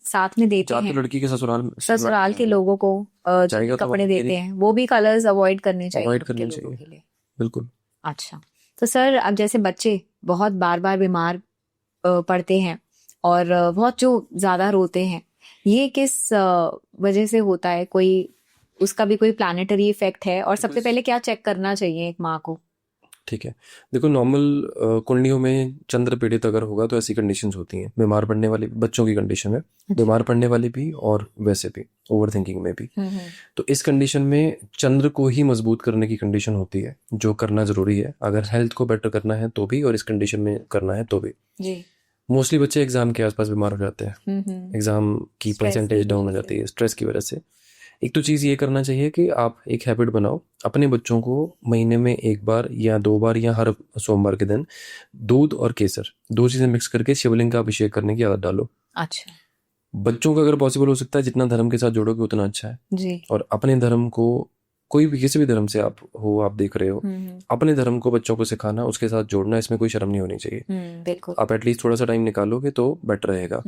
साथ में देते हैं लड़की के ससुराल के लोगों को कपड़े देते हैं, वो भी कलर्स अवॉइड करने चाहिए। बिल्कुल। अच्छा, तो सर अब जैसे बच्चे बहुत बार बार बीमार पड़ते हैं और बहुत जो ज्यादा रोते हैं, ये किस वजह से होता है? कोई उसका भी कोई प्लानिटरी इफेक्ट है? और सबसे पहले क्या चेक करना चाहिए एक माँ को? ठीक है, देखो, नॉर्मल कुंडलियों में चंद्र पीड़ित अगर होगा तो ऐसी कंडीशंस होती हैं, बीमार पड़ने वाली बच्चों की कंडीशन है, बीमार पड़ने वाली भी और वैसे भी ओवर थिंकिंग में भी। तो इस कंडीशन में चंद्र को ही मजबूत करने की कंडीशन होती है, जो करना जरूरी है अगर हेल्थ को बेटर करना है तो भी, और इस कंडीशन में करना है तो भी। मोस्टली बच्चे एग्जाम के आसपास बीमार हो जाते हैं, एग्जाम की परसेंटेज डाउन हो जाती है स्ट्रेस की वजह से। एक तो चीज़ ये करना चाहिए कि आप एक हैबिट बनाओ, अपने बच्चों को महीने में एक बार या 2 बार या हर सोमवार के दिन दूध और केसर 2 चीज़ें मिक्स करके शिवलिंग का अभिषेक करने की आदत डालो। अच्छा। बच्चों का अगर पॉसिबल हो सकता है जितना धर्म के साथ जोड़ोगे उतना अच्छा है जी। और अपने धर्म को, कोई भी किसी भी धर्म से आप देख रहे हो, अपने धर्म को बच्चों को सिखाना, उसके साथ जोड़ना, इसमें कोई शर्म नहीं होनी चाहिए। बिल्कुल। आप एटलीस्ट थोड़ा सा टाइम निकालोगे तो बेटर रहेगा।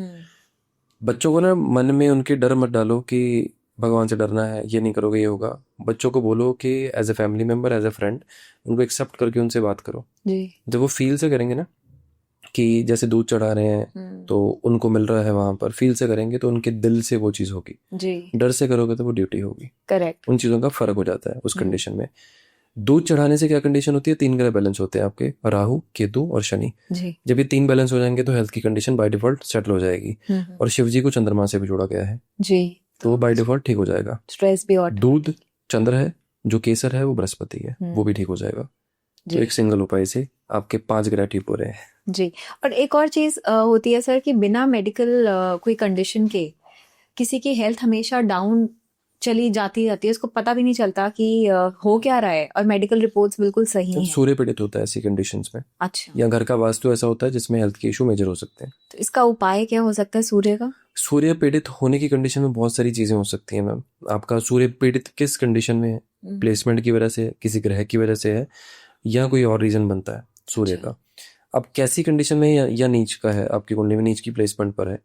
बच्चों को ना मन में उनके डर मत डालो कि भगवान से डरना है, ये नहीं करोगे ये होगा। बच्चों को बोलो कि as a family member, as a friend, उनको एक्सेप्ट करके उनसे बात करो। जब वो फील से करेंगे ना कि जैसे दूध चढ़ा रहे हैं तो उनको मिल रहा है वहां पर, फील से करेंगे तो उनके दिल से वो चीज होगी। डर से करोगे तो वो ड्यूटी होगी। करेक्ट। उन चीजों का फर्क हो जाता है उस कंडीशन में। दूध चढ़ाने से क्या कंडीशन होती है, 3 ग्रह बैलेंस होते हैं आपके, राहु, केतु और शनि। जी। जब ये 3 बैलेंस हो जाएंगे तो हेल्थ की कंडीशन बाय डिफॉल्ट सेटल हो जाएगी। और शिव जी को चंद्रमा से भी जोड़ा गया है, जी, तो बाय डिफॉल्ट ठीक हो जाएगा। स्ट्रेस भी और दूध चंद्र है, जो केसर है वो बृहस्पति है, वो भी ठीक हो जाएगा। तो जी एक सिंगल उपाय से आपके 5 ग्रह ठीक हो रहे हैं। जी। और एक और चीज होती है सर कि बिना मेडिकल कोई कंडीशन के किसी की हेल्थ हमेशा डाउन चली जाती है, उसको पता भी नहीं चलता कि हो क्या रहा है, और मेडिकल रिपोर्ट्स बिल्कुल सही तो हैं। सूर्य पीड़ित होता है ऐसी कंडीशंस में, अच्छा, या घर का वास्तु ऐसा होता है जिसमें हेल्थ के इशू मेजर हो सकते हैं। तो इसका उपाय क्या हो सकता है सूर्य का? सूर्य पीड़ित होने की कंडीशन में बहुत सारी चीजें हो सकती हैं मैम। आपका सूर्य पीड़ित किस कंडीशन में है, प्लेसमेंट की वजह से, किसी ग्रह की वजह से है, या कोई और रीजन बनता है सूर्य अच्छा। का। अब कैसी कंडीशन में या नीच का है, आपकी कुंडली में नीच की प्लेसमेंट पर है,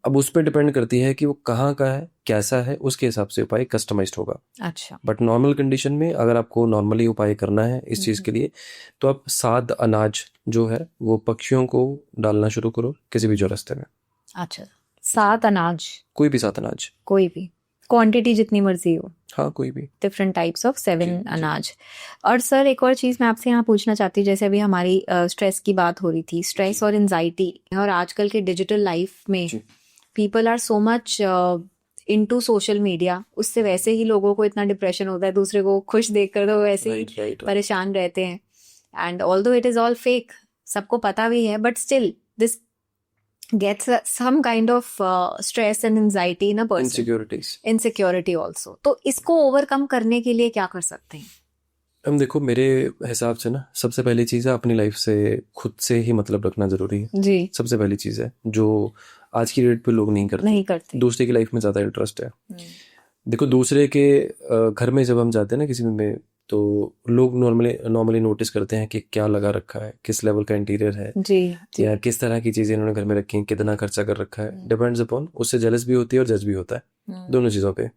अब उस पर डिपेंड करती है कि वो कहाँ का है, कैसा है, उसके हिसाब से उपाय कस्टमाइज्ड होगा। अच्छा। बट नॉर्मल कंडीशन में अगर आपको नॉर्मली उपाय करना है इस चीज़ के लिए, तो आप साद अनाज जो है वो पक्षियों को डालना शुरू करो किसी भी चौरस्ते में। अच्छा, 7 अनाज, कोई भी सात अनाज, कोई भी क्वांटिटी जितनी मर्जी हो, हाँ कोई भी। डिफरेंट टाइप्स ऑफ 7 अनाज। और सर एक और चीज़ मैं आपसे यहाँ पूछना चाहती हूँ, जैसे अभी हमारी स्ट्रेस की बात हो रही थी, स्ट्रेस और एंजाइटी, और आजकल के डिजिटल लाइफ में people are so much into social media, उससे वैसे ही लोगों को इतना डिप्रेशन होता है, दूसरे को खुश देखकर तो वैसे ही परेशान रहते हैं। And although it is all fake, सबको पता भी है, but still this gets some kind of stress and anxiety in a person, insecurity also. तो इसको ओवरकम करने के लिए क्या कर सकते हैं? हम देखो, मेरे हिसाब से ना सबसे पहली चीज़ है अपनी लाइफ से खुद से ही मतलब रखना जरूरी है जी। सबसे पहली चीज़ है जो आज की डेट पे लोग नहीं करते। दूसरे की लाइफ में ज़्यादा इंटरेस्ट है। देखो, दूसरे के घर में जब हम जाते हैं ना किसी में, तो लोग नॉर्मली नोटिस करते हैं कि क्या लगा रखा है, किस लेवल का इंटीरियर है जी, या किस तरह की चीज़ें इन्होंने घर में रखी हैं, कितना खर्चा कर रखा है, डिपेंड्स अपॉन। उससे जेलस भी होती है और जज भी होता है, दोनों चीज़ों पे।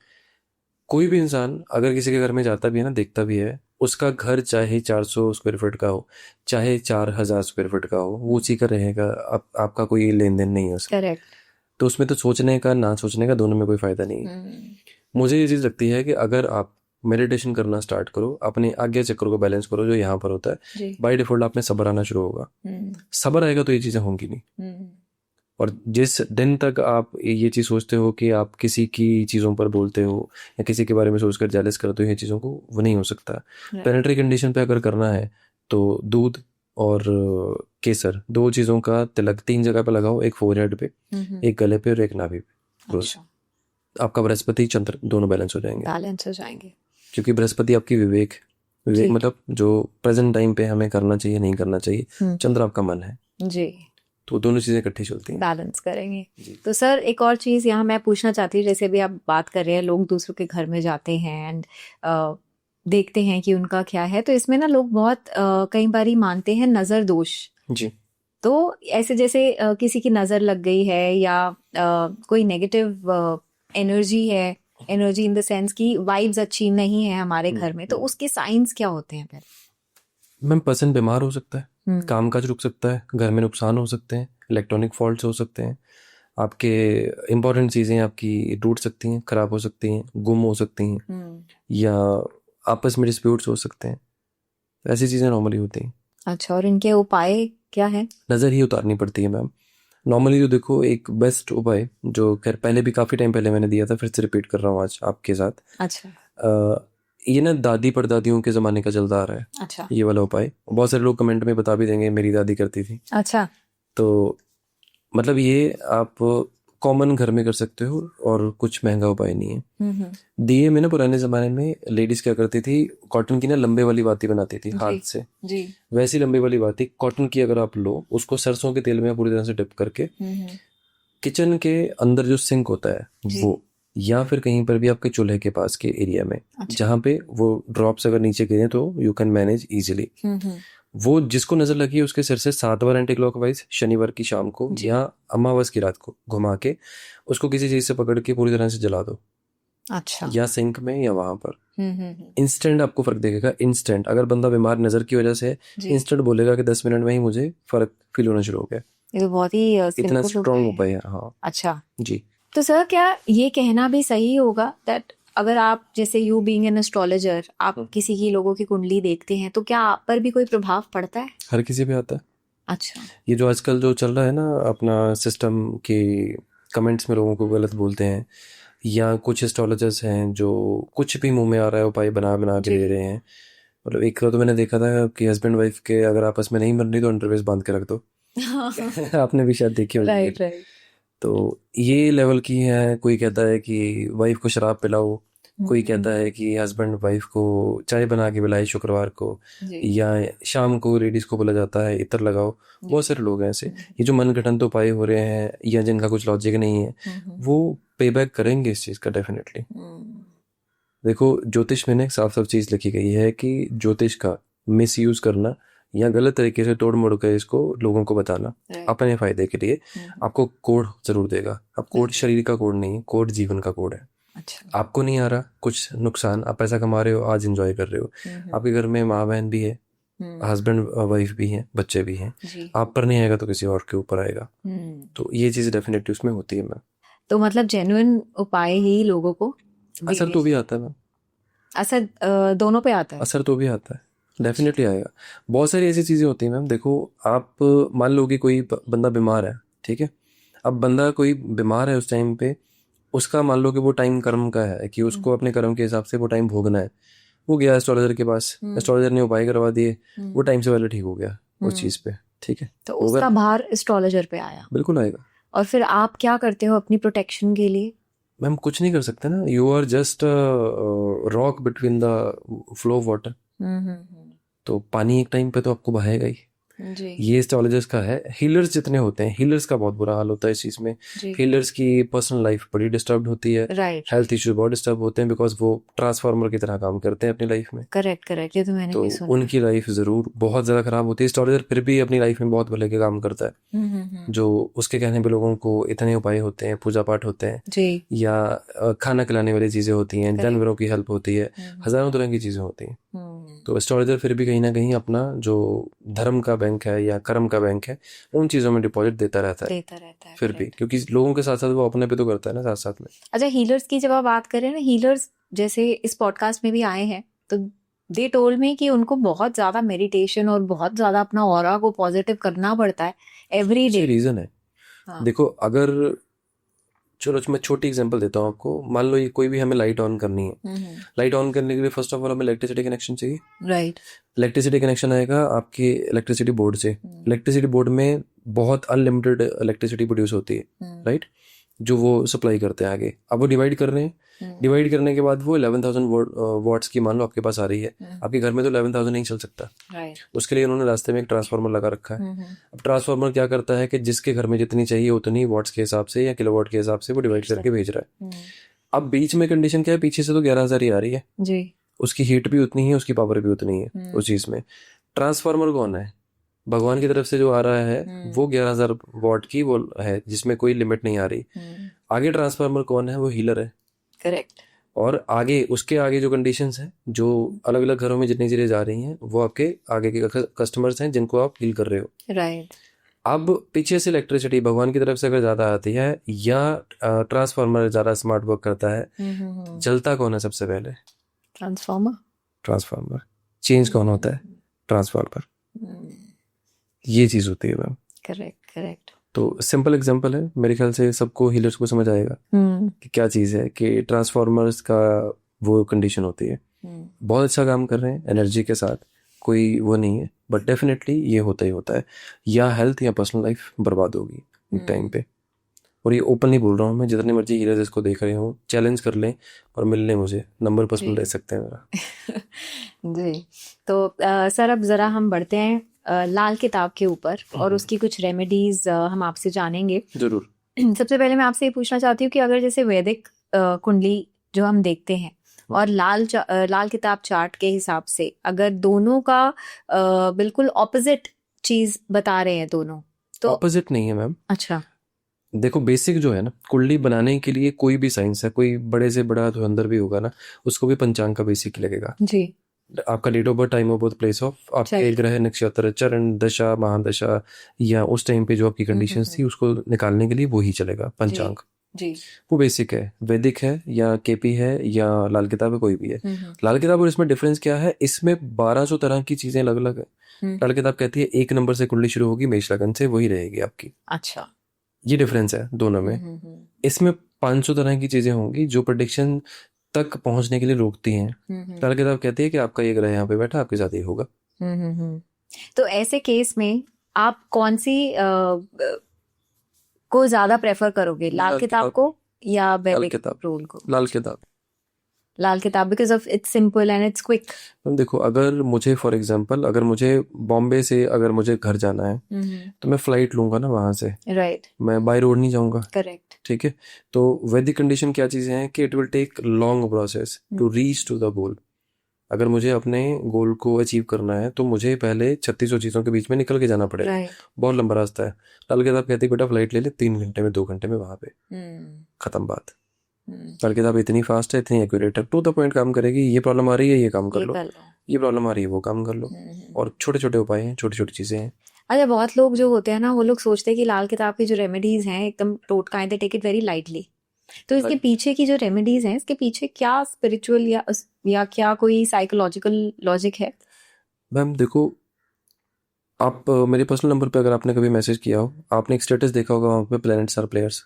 कोई भी इंसान अगर किसी के घर में जाता भी है ना, देखता भी है, उसका घर चाहे 400 स्क्वायर फीट का हो, चाहे 4000 स्क्वायर फीट का हो, वो उसी का रहेगा। आपका कोई लेन देन नहीं है उसका। करेक्ट। तो उसमें तो सोचने का ना सोचने का दोनों में कोई फायदा नहीं है। मुझे ये चीज़ लगती है कि अगर आप मेडिटेशन करना स्टार्ट करो, अपने आज्ञा चक्र को बैलेंस करो जो यहाँ पर होता है, बाय डिफॉल्ट आप में सब्र आना शुरू होगा। सब्र आएगा तो ये चीज़ें होंगी नहीं। और जिस दिन तक आप ये चीज़ सोचते हो कि आप किसी की चीज़ों पर बोलते हो या किसी के बारे में सोचकर जेलस करते हो ये चीज़ों को, वो नहीं हो सकता। प्लेनेटरी कंडीशन पे अगर करना है तो दूध और केसर, 2 चीज़ों का तिलक 3 जगह पे लगाओ, एक फोरहेड पे, एक गले पे और एक नाभि पे। रोज आपका बृहस्पति चंद्र दोनों बैलेंस हो जाएंगे। क्योंकि बृहस्पति आपकी विवेक मतलब जो प्रेजेंट टाइम पे हमें करना चाहिए नहीं करना चाहिए, चंद्र आपका मन है जी, तो दोनों चीजें इकट्ठी चलती हैं, बैलेंस करेंगे। तो सर एक और चीज यहाँ मैं पूछना चाहती हूँ, जैसे अभी आप बात कर रहे हैं लोग दूसरों के घर में जाते हैं एंड देखते हैं कि उनका क्या है, तो इसमें ना लोग बहुत कई बारी मानते हैं नजर दोष जी। तो ऐसे जैसे किसी की नजर लग गई है या कोई नेगेटिव एनर्जी है, एनर्जी इन द सेंस की वाइब्स अच्छी नहीं है हमारे घर में, तो उसके साइंस क्या होते हैं? पहले मैम, पर्सन बीमार हो सकता है, काम काज रुक सकता है, घर में नुकसान हो सकते हैं, इलेक्ट्रॉनिक फॉल्ट्स हो सकते हैं, आपके इम्पोर्टेंट चीज़ें आपकी टूट सकती हैं, खराब हो सकती हैं, गुम हो सकती हैं, या आपस में डिस्प्यूट्स हो सकते हैं। ऐसी चीज़ें नॉर्मली होती हैं। अच्छा, और इनके उपाय क्या है? नज़र ही उतारनी पड़ती है मैम। नॉर्मली तो देखो, एक बेस्ट उपाय जो खैर पहले भी काफ़ी टाइम पहले मैंने दिया था, फिर से रिपीट कर रहा हूँ आज आपके साथ। अच्छा। ये ना दादी परदादियों के ज़माने का चलता आ रहा है। अच्छा। ये वाला उपाय बहुत सारे लोग कमेंट में बता भी देंगे मेरी दादी करती थी। अच्छा। तो मतलब ये आप कॉमन घर में कर सकते हो और कुछ महंगा उपाय नहीं है। दिए में ना पुराने ज़माने में लेडीज क्या करती थी, कॉटन की ना लंबे वाली बाती बनाती थी हाथ से जी। वैसी लंबे वाली बाती कॉटन की अगर आप लो, उसको सरसों के तेल में पूरी तरह से डिप करके किचन के अंदर जो सिंक होता है वो, या फिर कहीं पर भी आपके चूल्हे के पास के एरिया में, अच्छा। जहाँ पे वो ड्रॉप्स अगर नीचे गिरे तो यू कैन मैनेज इजीली। वो जिसको नजर लगी है उसके सिर से 7 बार एंटी क्लॉकवाइज शनिवार की शाम को या अमावस की रात को घुमा के उसको किसी चीज से पकड़ के पूरी तरह से जला दो। अच्छा। या सिंक में या वहां पर। इंस्टेंट आपको फर्क देखेगा। इंस्टेंट अगर बंदा बीमार नजर की वजह से, इंस्टेंट बोलेगा कि 10 मिनट में ही मुझे फर्क फील होना शुरू हो गया। ये तो बहुत ही इतना स्ट्रॉन्ग उपाय है। हाँ। अच्छा जी। तो सर क्या ये कहना भी सही होगा दैट अगर आप जैसे यू बीइंग एन एस्ट्रोलॉजर आप किसी की लोगों की कुंडली देखते हैं तो क्या आप पर भी कोई प्रभाव पड़ता है? हर किसी पे आता है। अच्छा। ये जो आजकल जो चल रहा है ना अपना सिस्टम के कमेंट्स में लोगों को गलत बोलते हैं, या कुछ एस्ट्रोलॉजर्स हैं जो कुछ भी मुंह में आ रहा है उपाय बना बना के जी। दे रहे हैं। मतलब एक तो मैंने देखा था कि हस्बैंड वाइफ के अगर आपस में नहीं बन रही तो अंडरवेयर्स बांध के रख दो। आपने भी शायद देखी होगी। Right right. तो ये लेवल की है। कोई कहता है कि वाइफ को शराब पिलाओ, कोई कहता है कि हस्बैंड वाइफ को चाय बना के पिलाए शुक्रवार को, जी या शाम को लेडीज को बोला जाता है इत्र लगाओ। बहुत सारे लोग हैं ऐसे। ये जो मनगढ़ंत उपाय हो रहे हैं या जिनका कुछ लॉजिक नहीं है वो पे बैक करेंगे इस चीज़ का डेफिनेटली। देखो ज्योतिष में ना एक साफ साफ चीज़ लिखी गई है कि ज्योतिष का मिस यूज करना या गलत तरीके से तोड़ मोड़ कर इसको लोगों को बताना अपने फायदे के लिए आपको कोड जरूर देगा। अब कोड शरीर का कोड नहीं है, कोड जीवन का कोड है। अच्छा। आपको नहीं आ रहा कुछ नुकसान, आप पैसा कमा रहे हो, आज एंजॉय कर रहे हो, आपके घर में माँ बहन भी है, हस्बैंड वाइफ भी है, बच्चे भी हैं, जी। आप पर नहीं आएगा तो किसी और के ऊपर आएगा। तो ये चीज़ डेफिनेटली उसमें होती है मैम। तो मतलब जेन्युइन उपाय ही लोगों को असर तो भी आता है मैम। असर दोनों पे आता है। असर तो भी आता है, डेफिनेटली आएगा। बहुत सारी ऐसी चीज़ें होती हैं मैम। देखो आप मान लो कि कोई बंदा बीमार है, ठीक है। अब बंदा कोई बीमार है उस टाइम पे, उसका मान लो कि वो टाइम कर्म का है कि उसको अपने कर्म के हिसाब से वो टाइम भोगना है। वो गया एस्ट्रोलॉजर के पास, एस्ट्रोलॉजर ने उपाय करवा दिए, वो टाइम से पहले ठीक हो गया उस चीज़ पे, ठीक है। तो उसका भार एस्ट्रोलॉजर पे आया। बिल्कुल आएगा। और फिर आप क्या करते हो अपनी प्रोटेक्शन के लिए? मैम कुछ नहीं कर सकते ना, you are just rock between the flow of water. तो पानी एक टाइम पे तो आपको बहेगा ही। जी। ये एस्ट्रोलॉजर्स का है। हीलर्स जितने होते हैं, हीलर्स का बहुत बुरा हाल होता है इस चीज़ में। हीलर्स की पर्सनल लाइफ बड़ी डिस्टर्ब होती है, राइट। हेल्थ इश्यूज बहुत डिस्टर्ब होते हैं बिकॉज वो ट्रांसफार्मर की तरह काम करते हैं अपनी लाइफ में। करेक्ट करेक्ट, ये तो मैंने तो भी सुना। उनकी लाइफ ज़रूर बहुत ज़्यादा ख़राब होती है। एस्ट्रोलॉजर फिर भी अपनी लाइफ में बहुत भले के काम करता है। जो उसके कहने पे लोगों को इतने उपाय होते हैं, पूजा पाठ होते हैं जी। या खाना खिलाने वाली चीज़ें होती हैं, जानवरों की हेल्प होती है, हज़ारों तरह की चीज़ें होती हैं। तो एस्ट्रोलॉजर फिर भी कहीं ना कहीं अपना जो धर्म का बैंक है या कर्म का बैंक है उन चीज़ों में डिपॉजिट देता रहता है फिर भी, क्योंकि लोगों के साथ साथ वो अपने पे तो करता है ना साथ साथ में। अच्छा, हीलर्स की जब आप बात करें ना, हीलर्स जैसे इस पॉडकास्ट में भी आए हैं तो दे टोल्ड मी कि उनको बहुत ज्यादा मेडिटेशन और बहुत ज्यादा अपना ऑरा को पॉजिटिव करना पड़ता है एवरी डे। रीजन है। देखो अगर चलो मैं छोटी एग्जांपल देता हूँ आपको। मान लो ये कोई भी हमें लाइट ऑन करनी है, लाइट ऑन करने के लिए फर्स्ट ऑफ ऑल हमें इलेक्ट्रिसिटी कनेक्शन चाहिए। राइट। इलेक्ट्रिसिटी कनेक्शन आएगा आपके इलेक्ट्रिसिटी बोर्ड से। इलेक्ट्रिसिटी बोर्ड में बहुत अनलिमिटेड इलेक्ट्रिसिटी प्रोड्यूस होती है, राइट, जो वो सप्लाई करते हैं आगे। अब वो डिवाइड कर रहे हैं, डिवाइड करने के बाद वो 11,000 वॉट्स की मान लो आपके पास आ रही है। आपके घर में तो 11,000 नहीं चल सकता, उसके लिए उन्होंने रास्ते में एक ट्रांसफार्मर लगा रखा है। अब ट्रांसफार्मर क्या करता है कि जिसके घर में जितनी चाहिए उतनी वॉट्स के हिसाब से या किलोवाट के हिसाब से वो डिवाइड करके भेज रहा है। अब बीच में कंडीशन क्या है, पीछे से तो 11,000 ही आ रही है जी। उसकी हीट भी उतनी है, उसकी पावर भी उतनी है उस चीज में। ट्रांसफार्मर कौन है? भगवान की तरफ से जो आ रहा है वो 11,000 वॉट की वो है जिसमें कोई लिमिट नहीं आ रही। आगे ट्रांसफार्मर कौन है? वो हीलर है। करेक्ट। और आगे उसके आगे जो कंडीशंस हैं, जो अलग अलग घरों में जितनी चीजें जा रही हैं, वो आपके आगे के कस्टमर्स हैं जिनको आप हील कर रहे हो। राइट। अब पीछे से इलेक्ट्रिसिटी भगवान की तरफ से अगर ज्यादा आती है या ट्रांसफार्मर ज्यादा स्मार्ट वर्क करता है, जलता कौन है सबसे पहले? ट्रांसफार्मर। चेंज कौन होता है? ट्रांसफार्मर। ये चीज होती है मैम। Correct correct. तो सिंपल एग्जांपल है, मेरे ख्याल से सबको हीलर्स को समझ आएगा कि क्या चीज़ है कि ट्रांसफार्मर्स का वो कंडीशन होती है। बहुत अच्छा काम कर रहे हैं एनर्जी के साथ, कोई वो नहीं है, बट डेफिनेटली ये होता ही होता है, या हेल्थ या पर्सनल लाइफ बर्बाद होगी एक टाइम पे। और ये ओपनली बोल रहा हूँ मैं, जितने मर्जी हीलर्स इसको देख रहे हो चैलेंज कर लें और मिल लें मुझे, नंबर पर्सनल ले सकते हैं मेरा। जी। तो सर अब ज़रा हम बढ़ते हैं लाल किताब के ऊपर और उसकी कुछ रेमेडीज हम आपसे जानेंगे जरूर। सबसे पहले मैं आपसे ये पूछना चाहती हूँ कि अगर जैसे वैदिक कुंडली जो हम देखते हैं और लाल किताब चार्ट के हिसाब से अगर दोनों का बिल्कुल ऑपोजिट चीज बता रहे हैं दोनों, तो ऑपोजिट नहीं है मैम। अच्छा, देखो बेसिक जो है ना, कुंडली बनाने के लिए कोई भी साइंस है, कोई बड़े से बड़ा तो अंदर भी होगा ना, उसको भी पंचांग का बेसिक लगेगा जी। आपका date of birth, time of birth, place of, आपके ग्रह, नक्षत्र, चरण, दशा, महादशा या उस टाइम पे जो आपकी कंडीशंस थी उसको निकालने के लिए वही चलेगा पंचांग। जी। वो बेसिक है, वैदिक है या केपी है या लाल किताब है, कोई भी है। लाल किताब और इसमें डिफरेंस क्या है, इसमें 1200 तरह की चीजें अलग अलग है। लाल किताब कहती है 1 नंबर से कुंडली शुरू होगी, मेष लगन से वही रहेगी आपकी। अच्छा। ये डिफरेंस है दोनों में। इसमें 500 तरह की चीजें होंगी जो प्रेडिक्शन तक पहुंचने के लिए रोकती हैं। लाल किताब कहती है कि आपका ये ग्रह यहाँ पे बैठा, आपके साथ ये होगा। तो ऐसे केस में आप कौन सी को ज्यादा प्रेफर करोगे, लाल किताब को या वैदिक रोल को? लाल किताब। लाल किताब because of its simple and it's quick. देखो, अगर मुझे फॉर एग्जांपल अगर मुझे बॉम्बे से अगर मुझे घर जाना है तो मैं फ्लाइट लूंगा ना वहां से, राइट। मैं बाय रोड नहीं जाऊंगा। करेक्ट। ठीक है, तो वैदिक कंडीशन क्या चीजें हैं कि it will take long process to reach to the goal. अगर मुझे अपने गोल को अचीव करना है तो मुझे पहले 3600 चीजों के बीच में निकल के जाना पड़ेगा। बहुत लंबा रास्ता है। लाल किताब कहती है बेटा फ्लाइट ले ले, 3 घंटे में 2 घंटे में वहां पे खत्म बात। लाल किताब इतनी फास्ट है, इतनी एक्यूरेट है, टू द पॉइंट काम करेगी। ये प्रॉब्लम आ रही है, ये काम कर लो, ये प्रॉब्लम आ रही है, वो काम कर लो। और छोटे छोटे उपाय हैं, छोटी छोटी चीजें हैं। अच्छा, बहुत लोग जो होते हैं ना, वो लोग सोचते हैं कि लाल किताब की जो रेमेडीज हैं एकदम टोटका, they take it very lightly. तो इसके पीछे की जो रेमेडीज हैं, इसके पीछे क्या स्पिरिचुअल या क्या कोई साइकोलॉजिकल लॉजिक है? मैम देखो, आप मेरे पर्सनल नंबर पे अगर आपने कभी मैसेज किया हो, आपने एक स्टेटस देखा होगा वहाँ पे प्लैनेट्स आर प्लेयर्स।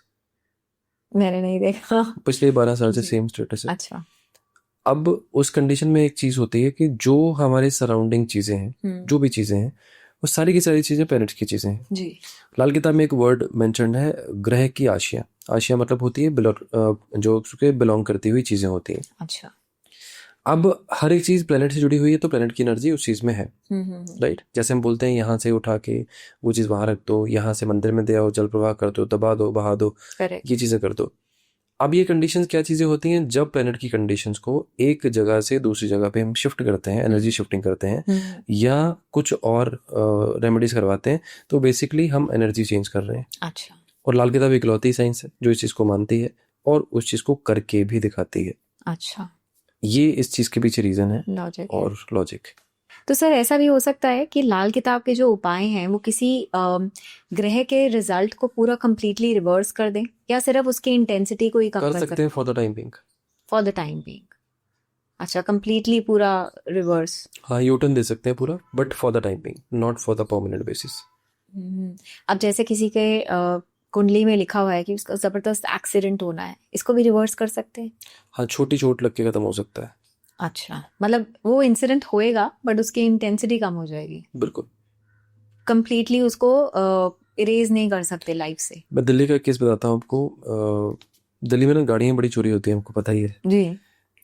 मैंने नहीं देखा। पिछले 12 साल से सेम स्टेटस है। अच्छा। अब उस कंडीशन में एक चीज होती है कि जो हमारे सराउंडिंग चीजें हैं, जो भी चीजें हैं, वो सारी की सारी चीजें प्लैनेट्स की चीजें हैं जी। लाल किताब में एक वर्ड मेंशन है, ग्रह की आशिया। आशिया मतलब होती है जो उसके बिलोंग करती हुई चीजें होती हैं। अच्छा। अब हर एक चीज प्लेनेट से जुड़ी हुई है तो प्लेनेट की एनर्जी उस चीज में है, राइट। जैसे हम बोलते हैं यहाँ से उठा के वो चीज वहां रख दो, यहाँ से मंदिर में दे आओ, जल प्रवाह कर दो, दबा दो, बहा दो, ये चीजें कर दो। अब ये कंडीशंस क्या चीजें होती हैं, जब प्लेनेट की कंडीशंस को एक जगह से दूसरी जगह पे हम शिफ्ट करते हैं, एनर्जी शिफ्टिंग करते हैं या कुछ और रेमेडीज करवाते हैं, तो बेसिकली हम एनर्जी चेंज कर रहे हैं। अच्छा। और लाल किताब इकलौती साइंस है जो इस चीज को मानती है और उस चीज को करके भी दिखाती है। अच्छा। ये इस चीज के पीछे रीजन है लॉजिक और लॉजिक। तो सर ऐसा भी हो सकता है कि लाल किताब के जो उपाय हैं वो किसी ग्रह के रिजल्ट को पूरा कंप्लीटली रिवर्स कर दें, या सिर्फ उसकी इंटेंसिटी को ही कम कर सकते हैं for the time being. For the time being. अच्छा, कंप्लीटली पूरा रिवर्स। हाँ, यूटर्न दे सकते हैं पूरा, but for the time being, not for the permanent basis. अब जैसे किसी के कुंडली में लिखा हुआ है कि उसका जबरदस्त एक्सीडेंट होना है, इसको भी रिवर्स कर सकते हैं? हाँ, छोटी चोट लग के खत्म हो सकता है। अच्छा, मतलब वो इंसिडेंट होएगा बट उसकी इंटेंसिटी कम हो जाएगी। बिल्कुल। कंप्लीटली उसको इरेज नहीं कर सकते लाइफ से। मैं दिल्ली का केस बताता हूँ आपको। दिल्ली में ना गाड़ियाँ बड़ी चोरी होती हैं, आपको पता ही है जी।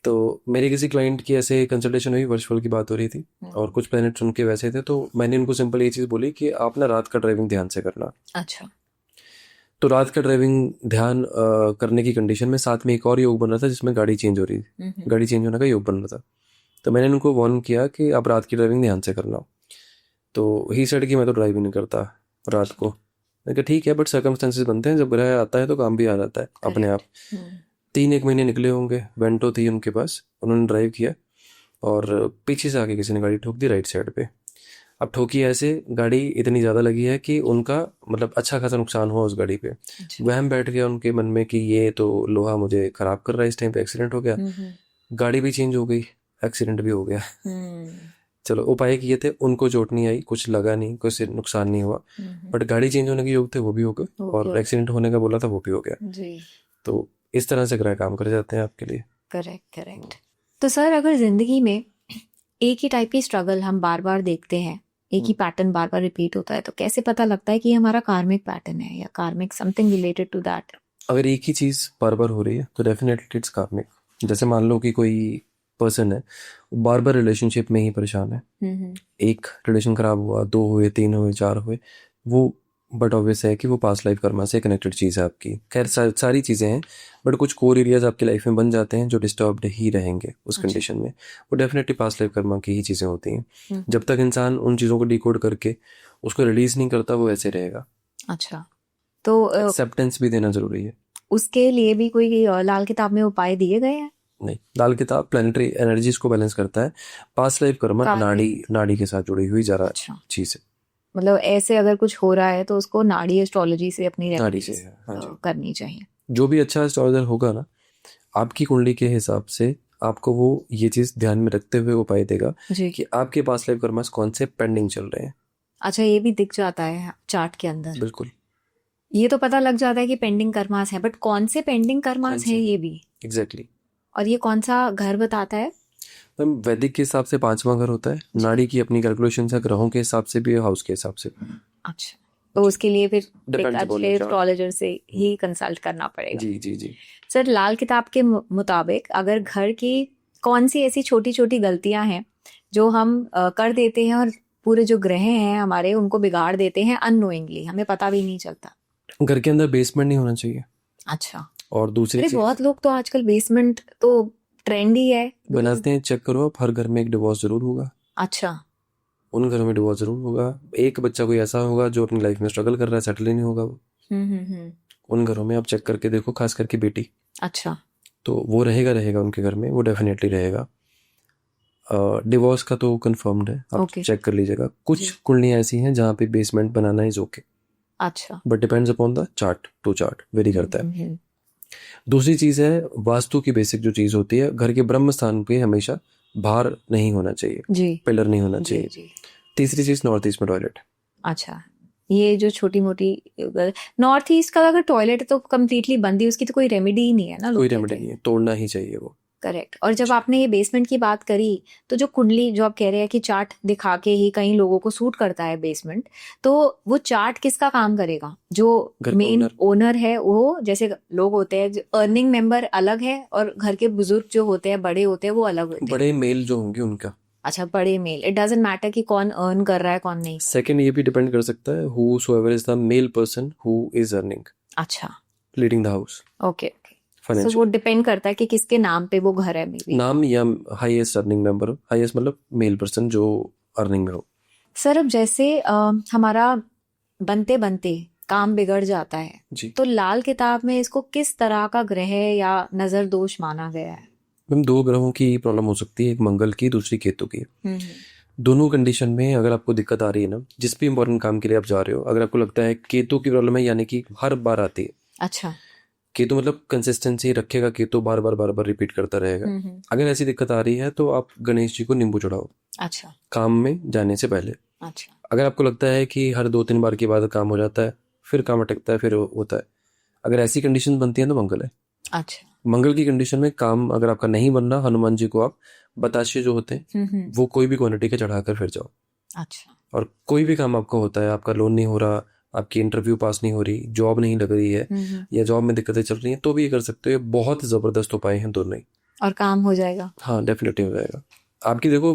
तो मेरे किसी क्लाइंट की ऐसे कंसल्टेशन हुई, वर्चुअल की बात हो रही थी और कुछ प्लैनेट्स उनके वैसे थे, तो मैंने उनको सिंपल ये चीज़ बोली कि आप ना रात का ड्राइविंग ध्यान से करना। अच्छा। तो रात का ड्राइविंग ध्यान करने की कंडीशन में साथ में एक और योग बन रहा था जिसमें गाड़ी चेंज हो रही थी, गाड़ी चेंज होने का योग बन रहा था। तो मैंने उनको वार्न किया कि आप रात की ड्राइविंग ध्यान से करना। तो ही सेड कि मैं तो ड्राइव ही नहीं करता रात को। मैंने कहा ठीक है, बट सर्कमस्टेंसेस बनते हैं, जब ग्रह आता है तो काम भी आ जाता है अपने आप। 3-1 महीने निकले होंगे, वेंटो थी उनके पास, उन्होंने ड्राइव किया और पीछे से आके किसी ने गाड़ी ठोक दी राइट साइड पे। अब ठोकी ऐसे, गाड़ी इतनी ज़्यादा लगी है कि उनका मतलब अच्छा खासा नुकसान हुआ उस गाड़ी पे। वहम बैठ गया उनके मन में कि ये तो लोहा मुझे ख़राब कर रहा है, इस टाइम पे एक्सीडेंट हो गया। गाड़ी भी चेंज हो गई, एक्सीडेंट भी हो गया। चलो उपाय किए थे, उनको चोट नहीं आई, कुछ लगा नहीं, कुछ नुकसान नहीं हुआ, बट गाड़ी चेंज होने के योग थे वो भी हो गए और एक्सीडेंट होने का बोला था वो भी हो गया जी। तो इस तरह से ग्रह काम कर जाते हैं आपके लिए। करेक्ट। तो सर अगर जिंदगी में एक ही टाइप की स्ट्रगल हम बार बार देखते हैं, एक ही पैटर्न बार बार रिपीट होता है, तो कैसे पता लगता है कि ये हमारा कार्मिक पैटर्न है या कार्मिक समथिंग रिलेटेड टू दैट? अगर एक ही चीज बार बार हो रही है तो डेफिनेटली इट्स कार्मिक। जैसे मान लो कि कोई पर्सन है, बार बार रिलेशनशिप में ही परेशान है, एक रिलेशन खराब हुआ, 2 हुए, 3 हुए, 4 हुए, वो बट ऑब्वियस है कि वो पास्ट लाइफ कर्मा से कनेक्टेड चीज़ है आपकी। खैर सारी चीज़ें हैं, बट कुछ कोर एरियाज आपकी लाइफ में बन जाते हैं जो डिस्टर्ब्ड ही रहेंगे उस कंडीशन में। वो डेफिनेटली पास्ट लाइफ कर्मा की ही चीज़ें होती हैं। जब तक इंसान उन चीज़ों को डिकोड करके उसको रिलीज नहीं करता, वो ऐसे रहेगा। अच्छा, तो एक्सेप्टेंस भी देना जरूरी है। उसके लिए भी कोई लाल किताब में उपाय दिए गए हैं? नहीं, लाल किताब प्लैनेटरी एनर्जीज को बैलेंस करता है। पास्ट लाइफ कर्मा नाड़ी के साथ जुड़ी हुई जरा चीज है। मतलब ऐसे अगर कुछ हो रहा है तो उसको नाड़ी एस्ट्रोलॉजी से अपनी नाड़ी से करनी चाहिए। जो भी अच्छा एस्ट्रोलॉजर होगा ना, आपकी कुंडली के हिसाब से आपको वो ये चीज ध्यान में रखते हुए उपाय देगा जी। कि आपके पास लाइफ कर्मास कौन से पेंडिंग चल रहे हैं। अच्छा, ये भी दिख जाता है चार्ट के अंदर? बिल्कुल। ये तो पता लग जाता है कि पेंडिंग कर्मास है, बट कौन से पेंडिंग कर्मास कौन से? है ये भी? एग्जैक्टली। और ये कौन सा घर बताता है? मैम वैदिक के हिसाब से 5वां घर होता है, नाड़ी की अपनी कैलकुलेशन से, ग्रहों के हिसाब से भी, हाउस के हिसाब से। अच्छा, तो उसके लिए फिर एक Depends upon अच्छे your chart. एस्ट्रोलॉजर से ही कंसल्ट करना पड़ेगा। जी जी जी। सर, लाल किताब के मुताबिक अगर घर की कौन सी ऐसी छोटी छोटी गलतियां हैं जो हम कर देते हैं और पूरे जो ग्रह हैं हमारे उनको बिगाड़ देते हैं अननोइंगली, हमें पता भी नहीं चलता? घर के अंदर बेसमेंट नहीं होना चाहिए। अच्छा। और दूसरी अरे चीज बहुत लोग तो आजकल बेसमेंट तो ट्रेंड ही है। बनाते हैं, चेक करो आप, हर घर में एक डिवोर्स जरूर होगा। अच्छा। उन घरों में डिवोर्स जरूर होगा। एक बच्चा कोई ऐसा होगा जो अपनी लाइफ में स्ट्रगल कर रहा है, सेटल ही नहीं होगा वो। हम्म। उन घरों में आप चेक करके देखो, खास करके बेटी, अच्छा। तो वो रहेगा उनके घर में, वो डेफिनेटली रहेगा। डिवोर्स का तो कंफर्म्ड है, आप ओके। चेक कर लीजिएगा। कुछ जी। कुंडलियां ऐसी हैं जहाँ पे बेसमेंट बनाना इज ओके, अच्छा। But depends upon the chart to chart, very करता है। हम्म। दूसरी चीज है वास्तु की बेसिक जो चीज होती है, घर के ब्रह्म स्थान पे हमेशा बाहर नहीं होना चाहिए, जी पिलर नहीं होना जी चाहिए। जी। तीसरी चीज नॉर्थ ईस्ट में टॉयलेट। अच्छा, ये जो छोटी मोटी नॉर्थ ईस्ट का अगर टॉयलेट है तो कम्प्लीटली बंद ही, उसकी तो कोई रेमेडी ही नहीं है ना, लोग कोई कहते रेमेडी हैं। नहीं है, तोड़ना ही चाहिए वो। करेक्ट। और जब आपने ये बेसमेंट की बात करी, तो जो कुंडली जो आप कह रहे हैं कि चार्ट दिखा के ही कई लोगों को सूट करता है बेसमेंट, तो वो चार्ट किसका काम करेगा? जो घर का मेन owner। ओनर है, वो जैसे लोग होते हैं, अर्निंग मेंबर अलग है और घर के बुजुर्ग जो होते हैं, बड़े होते हैं, वो अलग होते हैं। बड़े मेल जो होंगे उनका। अच्छा, बड़े मेल, इट डजंट मैटर कि कौन अर्न कर रहा है कौन नहीं। सेकंड ये भी डिपेंड कर सकता है, whosoever is the male person who is earning, अच्छा। leading the house okay okay. So financially। वो डिपेंड करता है कि किसके नाम पे वो घर है, मे बी। नाम या हाईएस्ट अर्निंग मेंबर हो, हाईएस्ट मतलब मेल पर्सन जो अर्निंग में हो। सर, अब जैसे हमारा बनते बनते काम बिगड़ जाता है, जी तो लाल किताब में इसको किस तरह का ग्रह या नजर दोष माना गया है? मैम 2 ग्रहों की प्रॉब्लम हो सकती है, एक मंगल की, दूसरी केतु की। हम्म। दोनों कंडीशन में अगर आपको दिक्कत आ रही है ना, जिस भी इंपॉर्टेंट काम के लिए आप जा रहे हो, अगर आपको लगता है केतु की प्रॉब्लम है, यानी कि हर बार आती है। अच्छा। केतु मतलब कंसिस्टेंसी रखेगा, केतु बार बार रिपीट करता रहेगा। अगर ऐसी दिक्कत आ रही है तो आप गणेश जी को नींबू चढ़ाओ अच्छा। काम में जाने से पहले। अच्छा। अगर आपको लगता है कि हर 2-3 बार के बाद काम हो जाता है, फिर काम अटकता है, फिर होता है, अगर ऐसी कंडीशन बनती है तो मंगल है। अच्छा। मंगल की कंडीशन में काम अगर आपका नहीं बन रहा, हनुमान जी को आप बताशे जो होते हैं वो कोई भी क्वांटिटी के चढ़ाकर फिर जाओ। अच्छा। और कोई भी काम आपका होता है, आपका लोन नहीं हो रहा, आपकी इंटरव्यू पास नहीं हो रही, जॉब नहीं लग रही है, या जॉब में दिक्कतें चल रही हैं, तो भी ये कर सकते हो। ये बहुत जबरदस्त उपाय हैं दोनों ही। और काम हो जाएगा? हाँ, डेफिनेटली हो जाएगा। आपकी देखो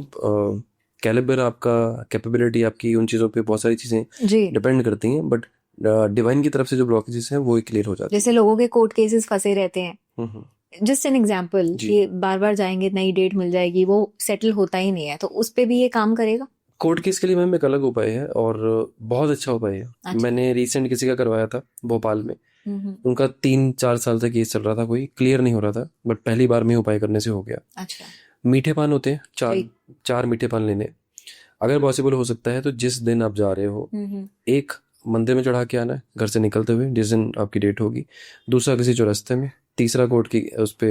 कैलिबर, आपका कैपेबिलिटी, आपकी उन चीज़ों पे बहुत सारी चीज़ें जी। डिपेंड करती हैं, बट डिवाइन की तरफ से जो ब्लॉकेजेस हैं वो ही क्लियर हो जाती जैसे लोगों के कोर्ट केसेस फंसे रहते हैं, हैं। जस्ट एन एग्जाम्पल, जी। कि बार बार जाएंगे, नई डेट मिल जाएगी, वो सेटल होता ही नहीं है, तो उस पे भी ये काम करेगा? कोर्ट केस के लिए मैम एक अलग उपाय है और बहुत अच्छा उपाय है। अच्छा। मैंने रिसेंट किसी का करवाया था भोपाल में, हम्म। उनका 3-4 साल से केस चल रहा था, कोई क्लियर नहीं हो रहा था, बट पहली बार में उपाय करने से हो गया। अच्छा। मीठे पान होते हैं, जी। 4 मीठे पान लेने, अगर पॉसिबल हो सकता है तो जिस दिन आप जा रहे हो, एक मंदिर में चढ़ा के आना है घर से निकलते हुए, जिस दिन आपकी डेट होगी। दूसरा किसी चौरस्ते में। तीसरा कोर्ट की उस पे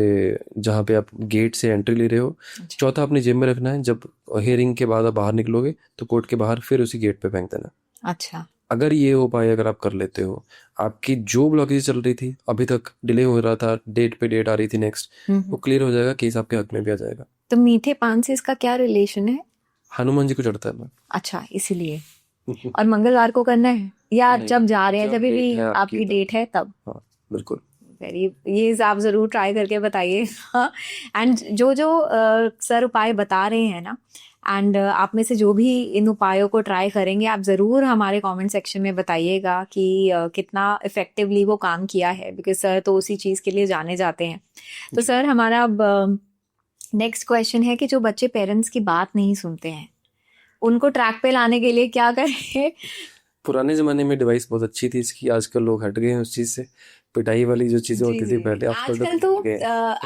जहाँ पे आप गेट से एंट्री ले रहे हो। अच्छा। चौथा अपनी जेब में रखना है, जब हियरिंग के बाद आप बाहर निकलोगे तो कोर्ट के बाहर फिर उसी गेट पे फेंक देना। अच्छा। अगर ये उपाय अगर आप कर लेते हो, आपकी जो ब्लॉकेज चल रही थी, अभी तक डिले हो रहा था, डेट पे डेट आ रही थी नेक्स्ट, वो क्लियर हो जाएगा, केस आपके हक में भी आ जाएगा। तो मीठे पान से इसका क्या रिलेशन है? हनुमान जी को चढ़ता है मैम। अच्छा, इसीलिए। और मंगलवार को करना है या नहीं, जब जा रहे हैं, जब जब भी डेट है आपकी आपकी तब। डेट है तब? हाँ बिल्कुल। वेरी, ये आप जरूर ट्राई करके बताइए। एंड जो जो सर उपाय बता रहे हैं ना, एंड आप में से जो भी इन उपायों को ट्राई करेंगे, आप ज़रूर हमारे कमेंट सेक्शन में बताइएगा कि कितना इफेक्टिवली वो काम किया है, बिकॉज सर तो उसी चीज़ के लिए जाने जाते हैं। तो सर, हमारा अब नेक्स्ट क्वेश्चन है कि जो बच्चे पेरेंट्स की बात नहीं सुनते हैं, उनको ट्रैक पे लाने के लिए क्या करें? पुराने जमाने में डिवाइस बहुत अच्छी थी इसकी, आजकल लोग हट गए हैं उस चीज से। पिटाई वाली जो चीजें होती थी पहले, आजकल तो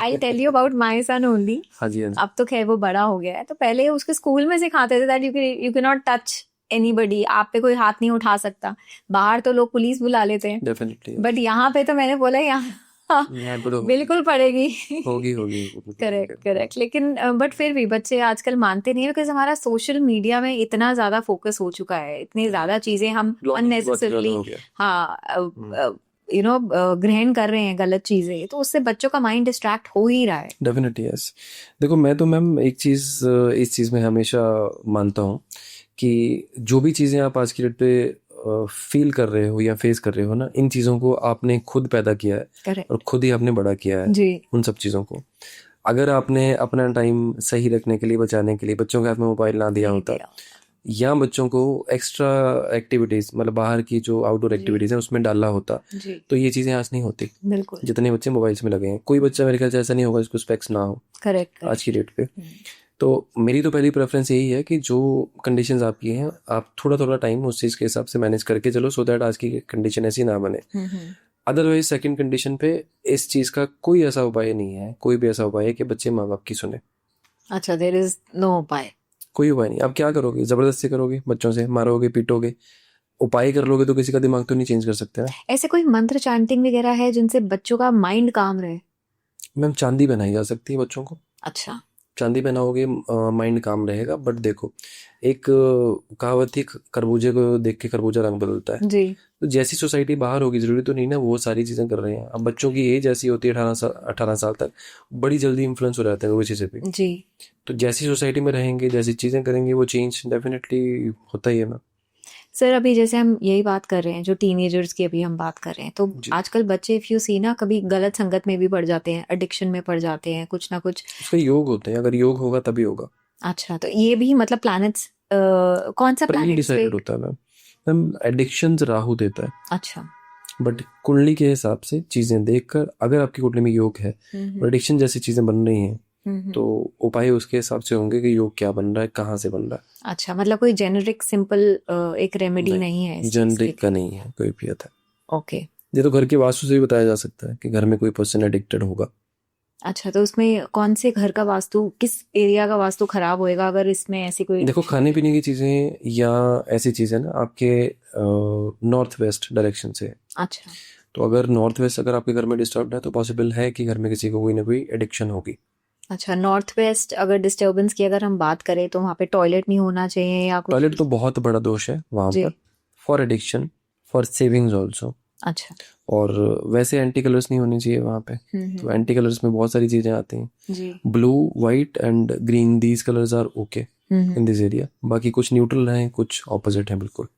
I tell you about my son only. हाँ जी, हाँ जी। अब तो खैर वो बड़ा हो गया है, तो पहले उसके स्कूल में सिखाते थे that you can not touch anybody, आप पे कोई हाथ नहीं उठा सकता। बाहर तो लोग पुलिस बुला लेते हैं, डेफिनेटली। बट यहाँ पे तो मैंने बोला यहाँ हैबिट बिल्कुल पड़ेगी। होगी होगी करेक्ट करेक्ट, लेकिन बट फिर भी बच्चे आजकल मानते नहीं है, बिकॉज हमारा सोशल मीडिया में इतना ज्यादा फोकस हो चुका है, इतनी ज्यादा चीजें हम अननेसेसरली हो गया। हाँ ग्रहण कर रहे हैं गलत चीजें, तो उससे बच्चों का माइंड डिस्ट्रैक्ट हो ही रहा है। Definitely yes. देखो मैं तो मैम एक चीज़ इस चीज़ में हमेशा मानता हूँ कि जो भी चीज़ें आप आज की डेट पे फील कर रहे हो या फेस कर रहे हो ना, इन चीज़ों को आपने खुद पैदा किया है करेक्ट और खुद ही आपने बड़ा किया है जी। उन सब चीज़ों को। अगर आपने अपना टाइम सही रखने के लिए, बचाने के लिए बच्चों के हाथ में मोबाइल ना दिया नहीं होता, दिया। या बच्चों को एक्स्ट्रा एक्टिविटीज़ मतलब बाहर की जो आउटडोर जी एक्टिविटीज़ हैं उसमें डालना होता, जी तो ये चीज़ें आज नहीं होती। बिल्कुल जितने बच्चे मोबाइल्स में लगे हैं, कोई बच्चा मेरे ख्याल से ऐसा नहीं होगा जिसको स्पेक्स ना हो करेक्ट आज की डेट पे। करेक्ट। तो मेरी तो पहली प्रेफरेंस यही है कि जो कंडीशंस आपकी हैं, आप थोड़ा थोड़ा टाइम उस चीज़ के हिसाब से मैनेज करके चलो, सो दैट आज की कंडीशन ऐसी ना बने। अदरवाइज सेकंड कंडीशन पे इस चीज़ का कोई ऐसा उपाय नहीं है, कोई भी ऐसा उपाय है कि बच्चे माँ बाप की सुने। अच्छा, देयर इज नो उपाय। कोई उपाय नहीं। आप क्या करोगे? ज़बरदस्ती करोगे, बच्चों से मारोगे, पीटोगे। उपाय कर लोगे तो किसी का दिमाग तो नहीं चेंज कर सकते ना। ऐसे कोई मंत्र चैंटिंग वगैरह है जिनसे बच्चों का माइंड काम रहे? मैम चांदी पहनाई जा सकती है बच्चों को। अच्छा चांदी पहनाओगे माइंड काम रहेगा। बट देखो एक कहावत थी, खरबूजे को देख के खरबूजा रंग बदलता है। जी तो जैसी सोसाइटी बाहर होगी, जरूरी तो नहीं ना वो सारी चीज़ें कर रहे हैं। अब बच्चों की एज ऐसी होती है 18 साल तक, बड़ी जल्दी इन्फ्लुएंस हो जाते हैं वो चीज़ें पे। जी। तो जैसी सोसाइटी में रहेंगे, जैसी चीज़ें करेंगे, वो चेंज डेफिनेटली होता ही है ना। सर अभी जैसे हम यही बात कर रहे हैं, जो टीनेजर्स की अभी हम बात कर रहे हैं, तो जी। आजकल बच्चे इफ यू सी ना, कभी गलत संगत में भी पड़ जाते हैं, एडिक्शन में पड़ जाते हैं, कुछ ना कुछ। उसका योग होते हैं, अगर योग होगा तभी होगा। अच्छा, तो ये भी मतलब प्लैनेट्स कौन सा प्री प्लैनेट्स पे? डिसाइडेड होता है मैम। मैम एडिक्शन राहु देता है, अच्छा बट कुंडली के हिसाब से चीज़ें देखकर अगर आपकी कुंडली में योग है और एडिक्शन जैसी चीज़ें बन रही हैं, तो उपाय उसके हिसाब से होंगे कि योग क्या बन रहा है, कहाँ से बन रहा है। अच्छा, मतलब कोई जेनेरिक सिंपल एक रेमेडी नहीं है इस चीज के जेनरिक का लिए? नहीं है कोई भी आता है। ओके। ये तो घर के वास्तु से भी बताया जा सकता है कि घर में कोई पर्सन एडिक्टेड होगा। अच्छा, तो उसमें कौन से घर का वास्तु, किस एरिया का वास्तु खराब होएगा अगर इसमें ऐसी कोई? देखो खाने पीने की चीज़ें या ऐसी चीज़ें ना आपके नॉर्थ वेस्ट डायरेक्शन से। अच्छा तो अगर नॉर्थ वेस्ट अगर आपके घर में डिस्टर्ब है तो पॉसिबल है कि घर में किसी को कोई ना कोई एडिक्शन होगी। अच्छा, नॉर्थ वेस्ट अगर डिस्टरबेंस की अगर हम बात करें तो वहाँ पे टॉयलेट नहीं होना चाहिए या कुछ? टॉयलेट तो बहुत बड़ा दोष है वहाँ जी पर, for addiction, for savings also. अच्छा और वैसे एंटी कलर्स नहीं होने चाहिए वहाँ पे। तो एंटी कलर्स में बहुत सारी चीज़ें आती हैं, जी blue, white and green, these colours are okay in this area. बाकी कुछ न्यूट्रल हैं, कुछ ऑपोजिट हैं बिल्कुल।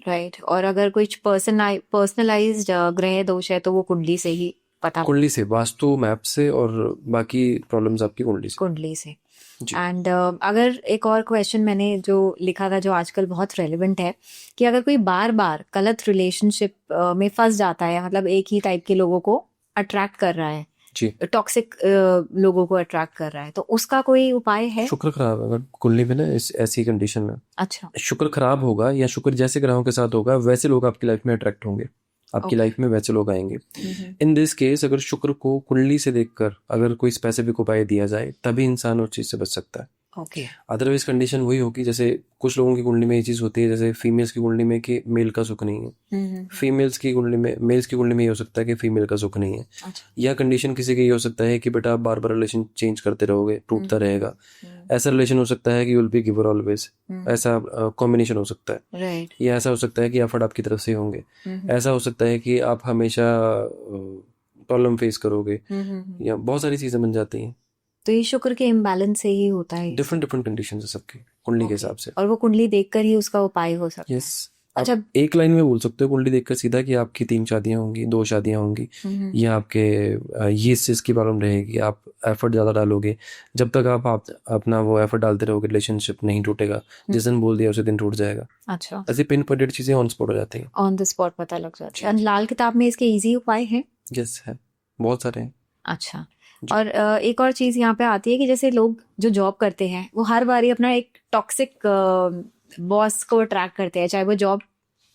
राइट। और अगर कुछ पर्सनलाइज्ड ग्रह दोष है तो वो कुंडली से ही पता? कुंडली से, वास्तु मैप से, और बाकी प्रॉब्लम्स आपकी कुंडली से। कुंडली से। जी। एंड अगर एक और क्वेश्चन मैंने जो लिखा था जो आजकल बहुत रेलेवेंट है, कि अगर कोई बार बार गलत रिलेशनशिप में फंस जाता है, मतलब एक ही टाइप के लोगों को अट्रैक्ट कर रहा है, जी। टॉक्सिक लोगों को अट्रैक्ट कर रहा है, तो उसका कोई उपाय है? शुक्र खराब है अगर कुंडली में ना इस ऐसी कंडीशन में, अच्छा शुक्र खराब होगा या शुक्र जैसे ग्रहों के साथ होगा वैसे लोग आपकी लाइफ में अट्रैक्ट होंगे, आपकी ओके। लाइफ में वैसे लोग आएंगे। इन दिस केस अगर शुक्र को कुंडली से देखकर अगर कोई स्पेसिफिक उपाय दिया जाए तभी इंसान उस चीज से बच सकता है। ओके। अदरवाइज कंडीशन वही होगी, जैसे कुछ लोगों की कुंडली में ये चीज होती है, जैसे फीमेल्स की कुंडली में कि मेल का सुख नहीं है, फीमेल्स की कुंडली में, मेल्स की कुंडली में ये हो सकता है कि फीमेल का सुख नहीं है। अच्छा या कंडीशन किसी की ये हो सकता है कि बेटा आप बार बार रिलेशन चेंज करते रहोगे, टूटता रहेगा। ऐसा रिलेशन हो सकता है कि you will be giver always, ऐसा कॉम्बिनेशन हो सकता है। राइट। या ऐसा हो सकता है कि एफर्ट आपकी तरफ से होंगे। ऐसा हो सकता है कि आप हमेशा प्रॉब्लम फेस करोगे, या बहुत सारी चीजें बन जाती हैं। तो ये शुक्र के इम्बैलेंस से ही होता है ये सब? डिफरेंट कंडीशन है सबकी कुंडली के ओके। हिसाब से। और वो कुंडली देखकर ही उसका उपाय हो सकता है? यस। अच्छा। आप एक लाइन में बोल सकते हो कुंडली देखकर सीधा कि आपकी 3 शादियां होंगी, 2 शादियां होंगी, या आपके ये इस चीज़ की प्रॉब्लम रहेगी, आप एफर्ट ज़्यादा डालोगे। जब तक आप अपना वो एफर्ट डालते रहोगे रिलेशनशिप नहीं टूटेगा, जिस दिन बोल दिया उसी दिन टूट जाएगा। अच्छा, ऐसे पिन पॉइंटेड चीज़ें ऑन स्पॉट हो जाती हैं। ऑन द स्पॉट पता लग जाता है। लाल किताब में इसके इजी उपाय हैं? यस है, बहुत सारे हैं। अच्छा। और एक और चीज यहाँ पे आती है कि जैसे लोग जो जॉब करते हैं वो हर बारी अपना एक टॉक्सिक बॉस को अट्रैक्ट करते हैं, चाहे वो जॉब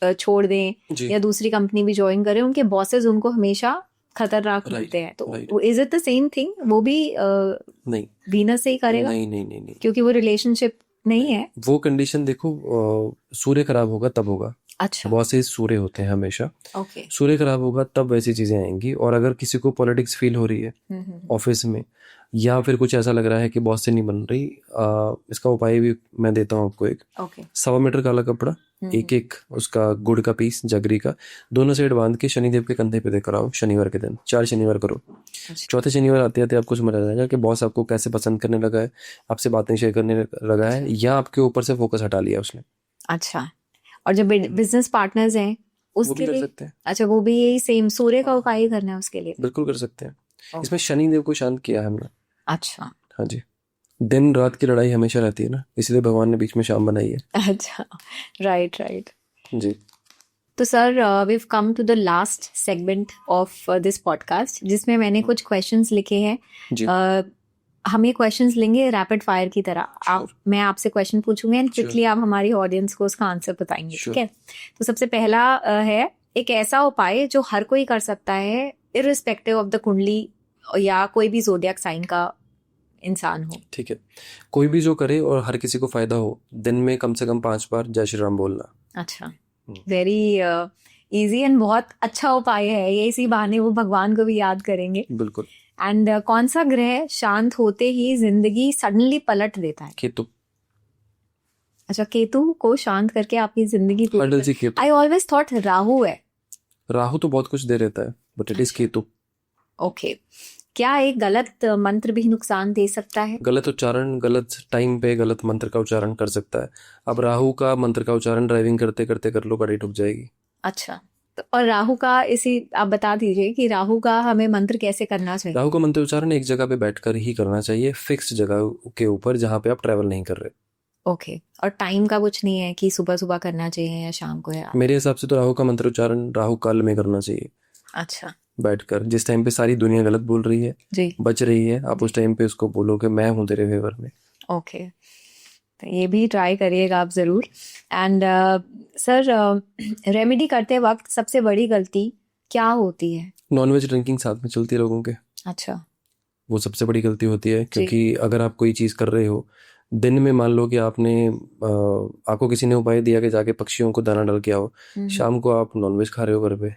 छोड़ दें जी। या दूसरी कंपनी भी ज्वाइन करें, उनके बॉसेस उनको हमेशा खतरनाक Right, लगते हैं। तो right. Is it the same thing? वो भी नहीं वीनस से ही करेगा? नहीं नहीं नहीं नहीं क्योंकि वो रिलेशनशिप नहीं है। वो कंडीशन देखो, सूर्य खराब होगा तब होगा। अच्छा। बहुत से सूर्य होते हैं हमेशा। ओके। सूर्य खराब होगा तब वैसी चीजें आएंगी। और अगर किसी को पॉलिटिक्स फील हो रही है ऑफिस में, या फिर कुछ ऐसा लग रहा है कि बॉस से नहीं बन रही, इसका उपाय भी मैं देता हूँ आपको। एक ओके। 1.25 मीटर काला कपड़ा, एक उसका गुड़ का पीस, जगरी का, दोनों साइड बांध के शनिदेव के कंधे पे देकर आओ शनिवार के दिन। 4 शनिवार करो। चौथे शनिवार आते आते आपको समझ आ जाएगा कि बॉस आपको कैसे पसंद करने लगा है, आपसे बातें शेयर करने लगा है, या आपके ऊपर से फोकस हटा लिया उसने। अच्छा। और जो बिजनेस पार्टनर्स हैं वो उसके भी कर लिए? सकते हैं। अच्छा, वो भी यही सेम सूर्य का उपाय ही करना है उसके लिए? बिल्कुल कर सकते हैं। इसमें शनिदेव को शांत किया है हमने। अच्छा। हाँ जी। दिन रात की लड़ाई हमेशा रहती है ना, इसलिए भगवान ने बीच में शाम बनाई है। अच्छा, राइट राइट। जी। तो sir, we come to the last segment of this podcast, जिसमें मैंने कुछ क्वेश्चंस लिखे हैं। जी। हम ये क्वेश्चंस लेंगे रैपिड फायर की तरह। मैं आपसे क्वेश्चन पूछूंगी एंड क्विकली आप हमारी ऑडियंस को उसका आंसर बताएंगे, ठीक है? तो सबसे पहला है, एक ऐसा उपाय जो हर कोई कर सकता है इररिस्पेक्टिव ऑफ द कुंडली या कोई भी जोडियाक साइन का इंसान हो। ठीक है। कोई भी जो करे और हर किसी को फायदा हो, दिन में कम से कम 5 बार जय श्री राम बोलना। अच्छा, वेरी इजी एंड बहुत अच्छा उपाय है ये। इसी बहाने वो भगवान को भी याद करेंगे। बिल्कुल। एंड कौन सा ग्रह शांत होते ही जिंदगी सडनली पलट देता है? केतु। अच्छा, केतु को शांत करके आपकी जिंदगी अटल जी Ketu. I always thought Rahu है। राहु तो बहुत कुछ दे रहता है, but it is Ketu. Okay. क्या एक गलत मंत्र भी नुकसान दे सकता है? गलत उच्चारण गलत टाइम पे गलत मंत्र का उच्चारण कर सकता है। अब राहु का मंत्र का उच्चारण ड्राइविंग करते करते कर लो, गाड़ी ठुक जाएगी। अच्छा, तो और राहु का इसी आप बता दीजिए कि राहु का हमें मंत्र कैसे करना चाहिए? राहु का मंत्र उच्चारण एक जगह पे बैठकर ही करना चाहिए, फिक्स जगह के ऊपर जहाँ पे आप ट्रैवल नहीं कर रहे। ओके। और टाइम का कुछ नहीं है कि सुबह सुबह करना चाहिए या शाम को? है मेरे हिसाब से तो राहु का मंत्र उच्चारण राहु काल में करना चाहिए। अच्छा। बैठकर, जिस टाइम पे सारी दुनिया गलत बोल रही है, जी, बच रही है, आप उस टाइम पे उसको बोलो कि मैं हूं तेरे फेवर में। ओके। तो ये भी ट्राई करिएगा आप जरूर। एंड सर, रेमेडी करते वक्त सबसे बड़ी गलती क्या होती है? नॉनवेज ड्रिंकिंग साथ में चलती है लोगों के। अच्छा। वो सबसे बड़ी गलती होती है, क्योंकि अगर आप कोई चीज़ कर रहे हो दिन में, मान लो कि आपको किसी ने उपाय दिया कि जाके पक्षियों को दाना डाल के आओ, शाम को आप नॉनवेज खा रहे हो घर पे,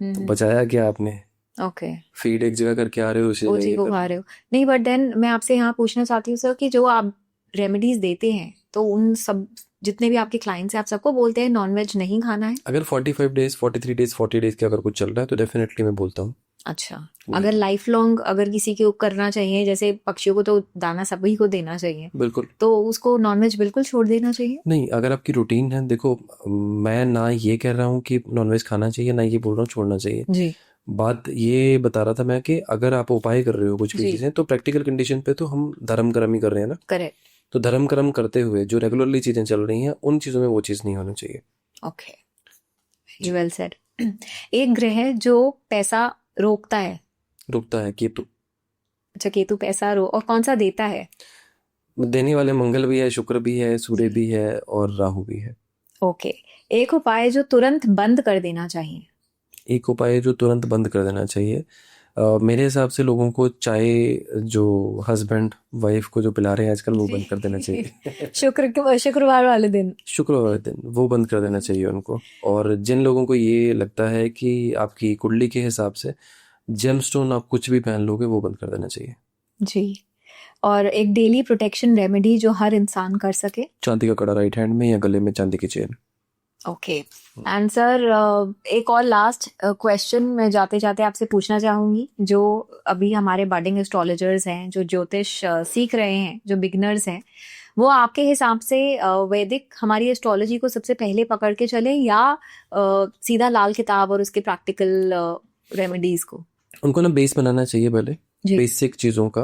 तो बचाया क्या आपने? ओके। फीड एक जगह करके आ रहे हो, उसी उसी जगह को खा रहे हो। नहीं, बट देन मैं आपसे यहाँ पूछना चाहती हूँ सर कि जो आप रेमेडीज देते हैं, तो उन सब जितने भी आपके क्लाइंट्स हैं, आप सबको बोलते हैं नॉनवेज नहीं खाना है? अगर 45 डेज 43 डेज 40 डेज के अगर कुछ चल रहा है तो डेफिनेटली मैं बोलता हूँ। अच्छा। अगर लाइफ लॉन्ग अगर किसी को करना चाहिए, जैसे पक्षियों को तो दाना सभी को देना चाहिए, बिल्कुल, तो उसको नॉनवेज बिल्कुल छोड़ देना चाहिए? नहीं, अगर आपकी रूटीन है, देखो मैं ना ये कह रहा हूँ कि नॉनवेज खाना चाहिए, ना ये बोल रहा हूँ छोड़ना चाहिए। जी। बात ये बता रहा था मैं कि अगर आप उपाय कर रहे हो कुछ भी चीजें, तो प्रैक्टिकल कंडीशन पे तो हम धर्म कर्म ही कर रहे हैं ना। करेक्ट। तो धर्म कर्म करते हुए जो रेगुलरली चीजें चल रही हैं, उन चीजों में वो चीज नहीं होनी चाहिए। Okay, you well said. एक ग्रह जो पैसा रोकता है? रुकता है केतु। अच्छा, केतु पैसा और कौन सा देता है? देने वाले मंगल भी है, शुक्र भी है, सूर्य भी है और राहु भी है। ओके। एक उपाय जो तुरंत बंद कर देना चाहिए? एक उपाय जो तुरंत बंद कर देना चाहिए, मेरे हिसाब से लोगों को चाय जो हस्बैंड वाइफ को जो पिला रहे हैं आजकल, वो बंद कर देना चाहिए। शुक्रवार वाले दिन? शुक्रवार वाले दिन वो बंद कर देना चाहिए उनको। और जिन लोगों को ये लगता है कि आपकी कुंडली के हिसाब से जेमस्टोन आप कुछ भी पहन लोगे, वो बंद कर देना चाहिए। जी। और एक डेली प्रोटेक्शन रेमेडी जो हर इंसान कर सके? चांदी का कड़ा राइट हैंड में, या गले में चांदी की चेन। ओके। एंड सर, एक और लास्ट क्वेश्चन मैं जाते जाते आपसे पूछना चाहूंगी। जो अभी हमारे बडिंग एस्ट्रोलॉजर्स हैं, जो ज्योतिष सीख रहे हैं, जो बिगनर्स हैं, वो आपके हिसाब से वैदिक हमारी एस्ट्रोलॉजी को सबसे पहले पकड़ के चले, या सीधा लाल किताब और उसके प्रैक्टिकल रेमेडीज को? उनको ना बेस बनाना चाहिए पहले, बेसिक चीज़ों का।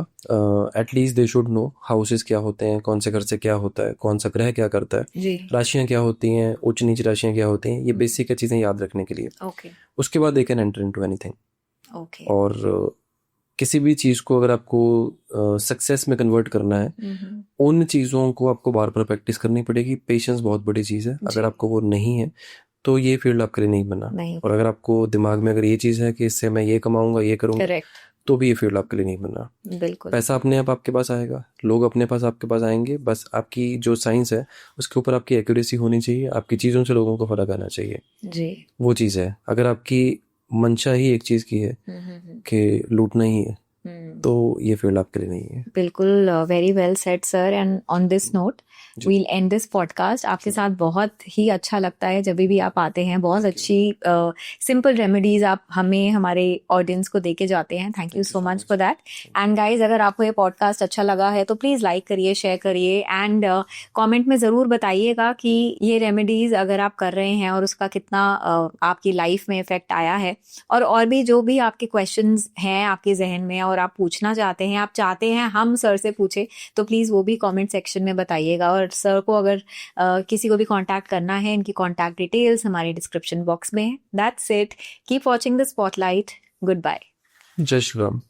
At least they should know houses क्या होते हैं, कौन से घर से क्या होता है, कौन सा ग्रह क्या करता है, राशियां क्या होती हैं, उच्च नीच राशियां क्या होती हैं, ये बेसिक चीज़ें याद रखने के लिए। उसके बाद they can enter into anything. और किसी भी चीज़ को अगर आपको सक्सेस में कन्वर्ट करना है, उन चीज़ों को आपको बार बार प्रैक्टिस करनी पड़ेगी। पेशेंस बहुत बड़ी चीज़ है। अगर आपको वो नहीं है तो ये फील्ड आपके लिए नहीं बना। और अगर आपको दिमाग में अगर ये चीज़ है कि इससे मैं ये कमाऊंगा, ये करूंगा, तो भी ये फील्ड आपके लिए नहीं बनना। बिल्कुल। पैसा अपने आप आपके पास आएगा, लोग अपने पास आपके पास आएंगे, बस आपकी जो साइंस है उसके ऊपर आपकी एक्यूरेसी होनी चाहिए, आपकी चीज़ों से लोगों को फ़र्क आना चाहिए। जी। वो चीज़ है। अगर आपकी मंशा ही एक चीज़ की है कि लूटना ही है, तो ये फील्ड आपके लिए नहीं है। बिल्कुल, very well said sir. And on this note we'll end this podcast. आपके साथ बहुत ही अच्छा लगता है जब भी आप आते हैं, बहुत अच्छी सिंपल रेमेडीज आप हमें, हमारे ऑडियंस को देके जाते हैं। Thank you so much for that. And guys, अगर आपको ये पॉडकास्ट अच्छा लगा है तो प्लीज़ लाइक करिए, शेयर करिए एंड कमेंट में ज़रूर बताइएगा कि ये रेमेडीज अगर आप कर रहे हैं और उसका कितना आपकी लाइफ में इफेक्ट आया है। और भी जो भी आपके क्वेश्चंस हैं आपके जहन में और आप पूछना चाहते हैं, आप चाहते हैं हम सर से पूछे, तो प्लीज़ वो भी कमेंट सेक्शन में बताइएगा। और सर को अगर किसी को भी कांटेक्ट करना है, इनकी कांटेक्ट डिटेल्स हमारे डिस्क्रिप्शन बॉक्स में है। That's it. Keep watching the spotlight. Goodbye. जय श्री राम।